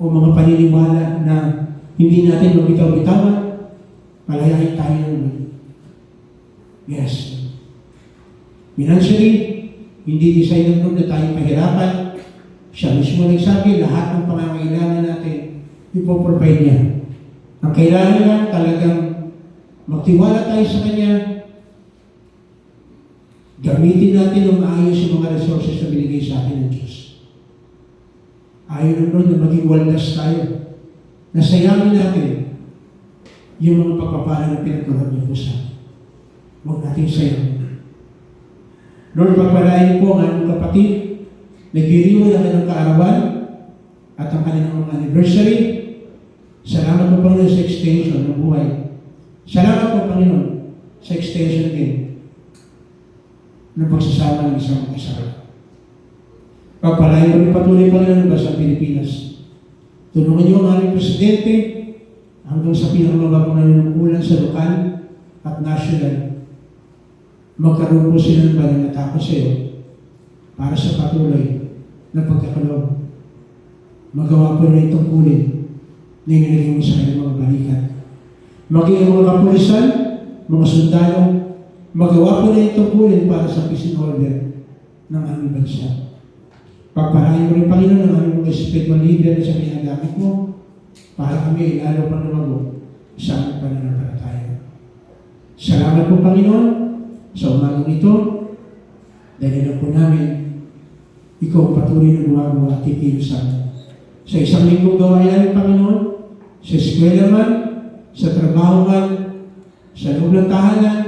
O mga paniniwala na hindi natin mabitaw-bitawan? Malayain tayo ng Lord. Yes. Financially, hindi design ng Lord na tayo pahirapan. Siya mismo nagsabi, lahat ng pangangailangan natin, ipoprovide niya. Ang kailangan lang talagang magtiwala tayo sa Kanya, gamitin natin ng maayos yung mga resources na binigay sa atin ng Diyos. Ayaw ng Lord na maging waldas tayo. Nasayangin natin yung mga pagpapala na pinagkaroon niyo po sa atin. Huwag natin sayangin. Lord, pagpalain po ang aming kapatid, nagdiriwan ang kanilang kaarawan at ang kanilang mga anniversary. Salamat po, Panginoon, sa extension ng buhay. Salamat po, Panginoon, sa extension din ng pagsasama ng isang mag-asawa. Pagpalain mo patuloy, Panginoon, ba sa Pilipinas. Tulungan niyo ang aming presidente hanggang sa pinakamababang nanunungkulan sa lokal at national. Magkaroon po sila ng pananatako sa iyo para sa patuloy na pagkakaloob. Magawa po na itong kulin na inilagay mo sa kanyang mga balikat. Maging ang mga kapulisan, mga sundalo, magawa po na itong kulin para sa peace and order ng aming bansa. Pagpalain mo rin, Panginoon, ng aming mga spiritual leader na sa ginagamit mo para kami ay lalo pang lumago sa aming pananampalataya. Salamat po, Panginoon, sa umagang ito, dahil na po namin, ikaw patuloy na lumago at titigil sa amin. Sa isang linggong gawain namin, Panginoon, sa eskwela man, sa trabaho man, sa loob ng tahanan,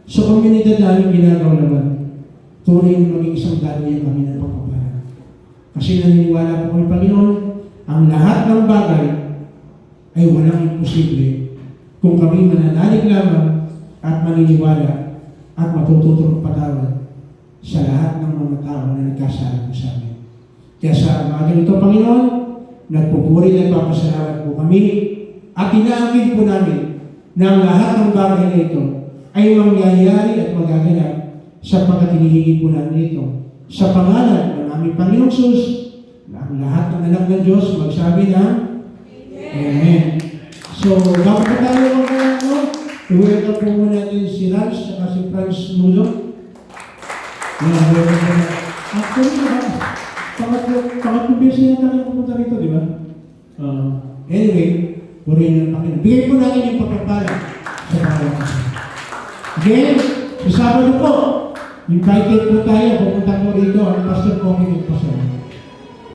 sa komunidad namin ginagawa naman, tunay na maging isang daloy kami ng pagpapala. Kasi naniniwala po kami, Panginoon, ang lahat ng bagay ay walang imposible kung kami mananalig lamang at maniniwala at matututo ng patawad sa lahat ng mga tao na nagkasala po sa amin. Kaya sa umaga nito, Panginoon, nagpupuri at nagpapasalamat po kami at inaangkin po namin na ang lahat ng bagay na ito ay mangyayari at magaganap sapagkat hinihingi po namin ito sa pangalan ng aming Panginoong Sus na ang lahat ng anak ng Diyos magsabi na Amen. So, bago po tayo i-welcome po muna natin si Rans at si Franz Nulo. Actually, pangatlong beses na tayo pupunta rito, di ba? Anyway, purihin ng Panginoon. Bigay po natin yung papapala sa Panginoon. Again, sa Sabado po, invited po tayo, pupunta po rito ang Pastor Coffee ng Pastor.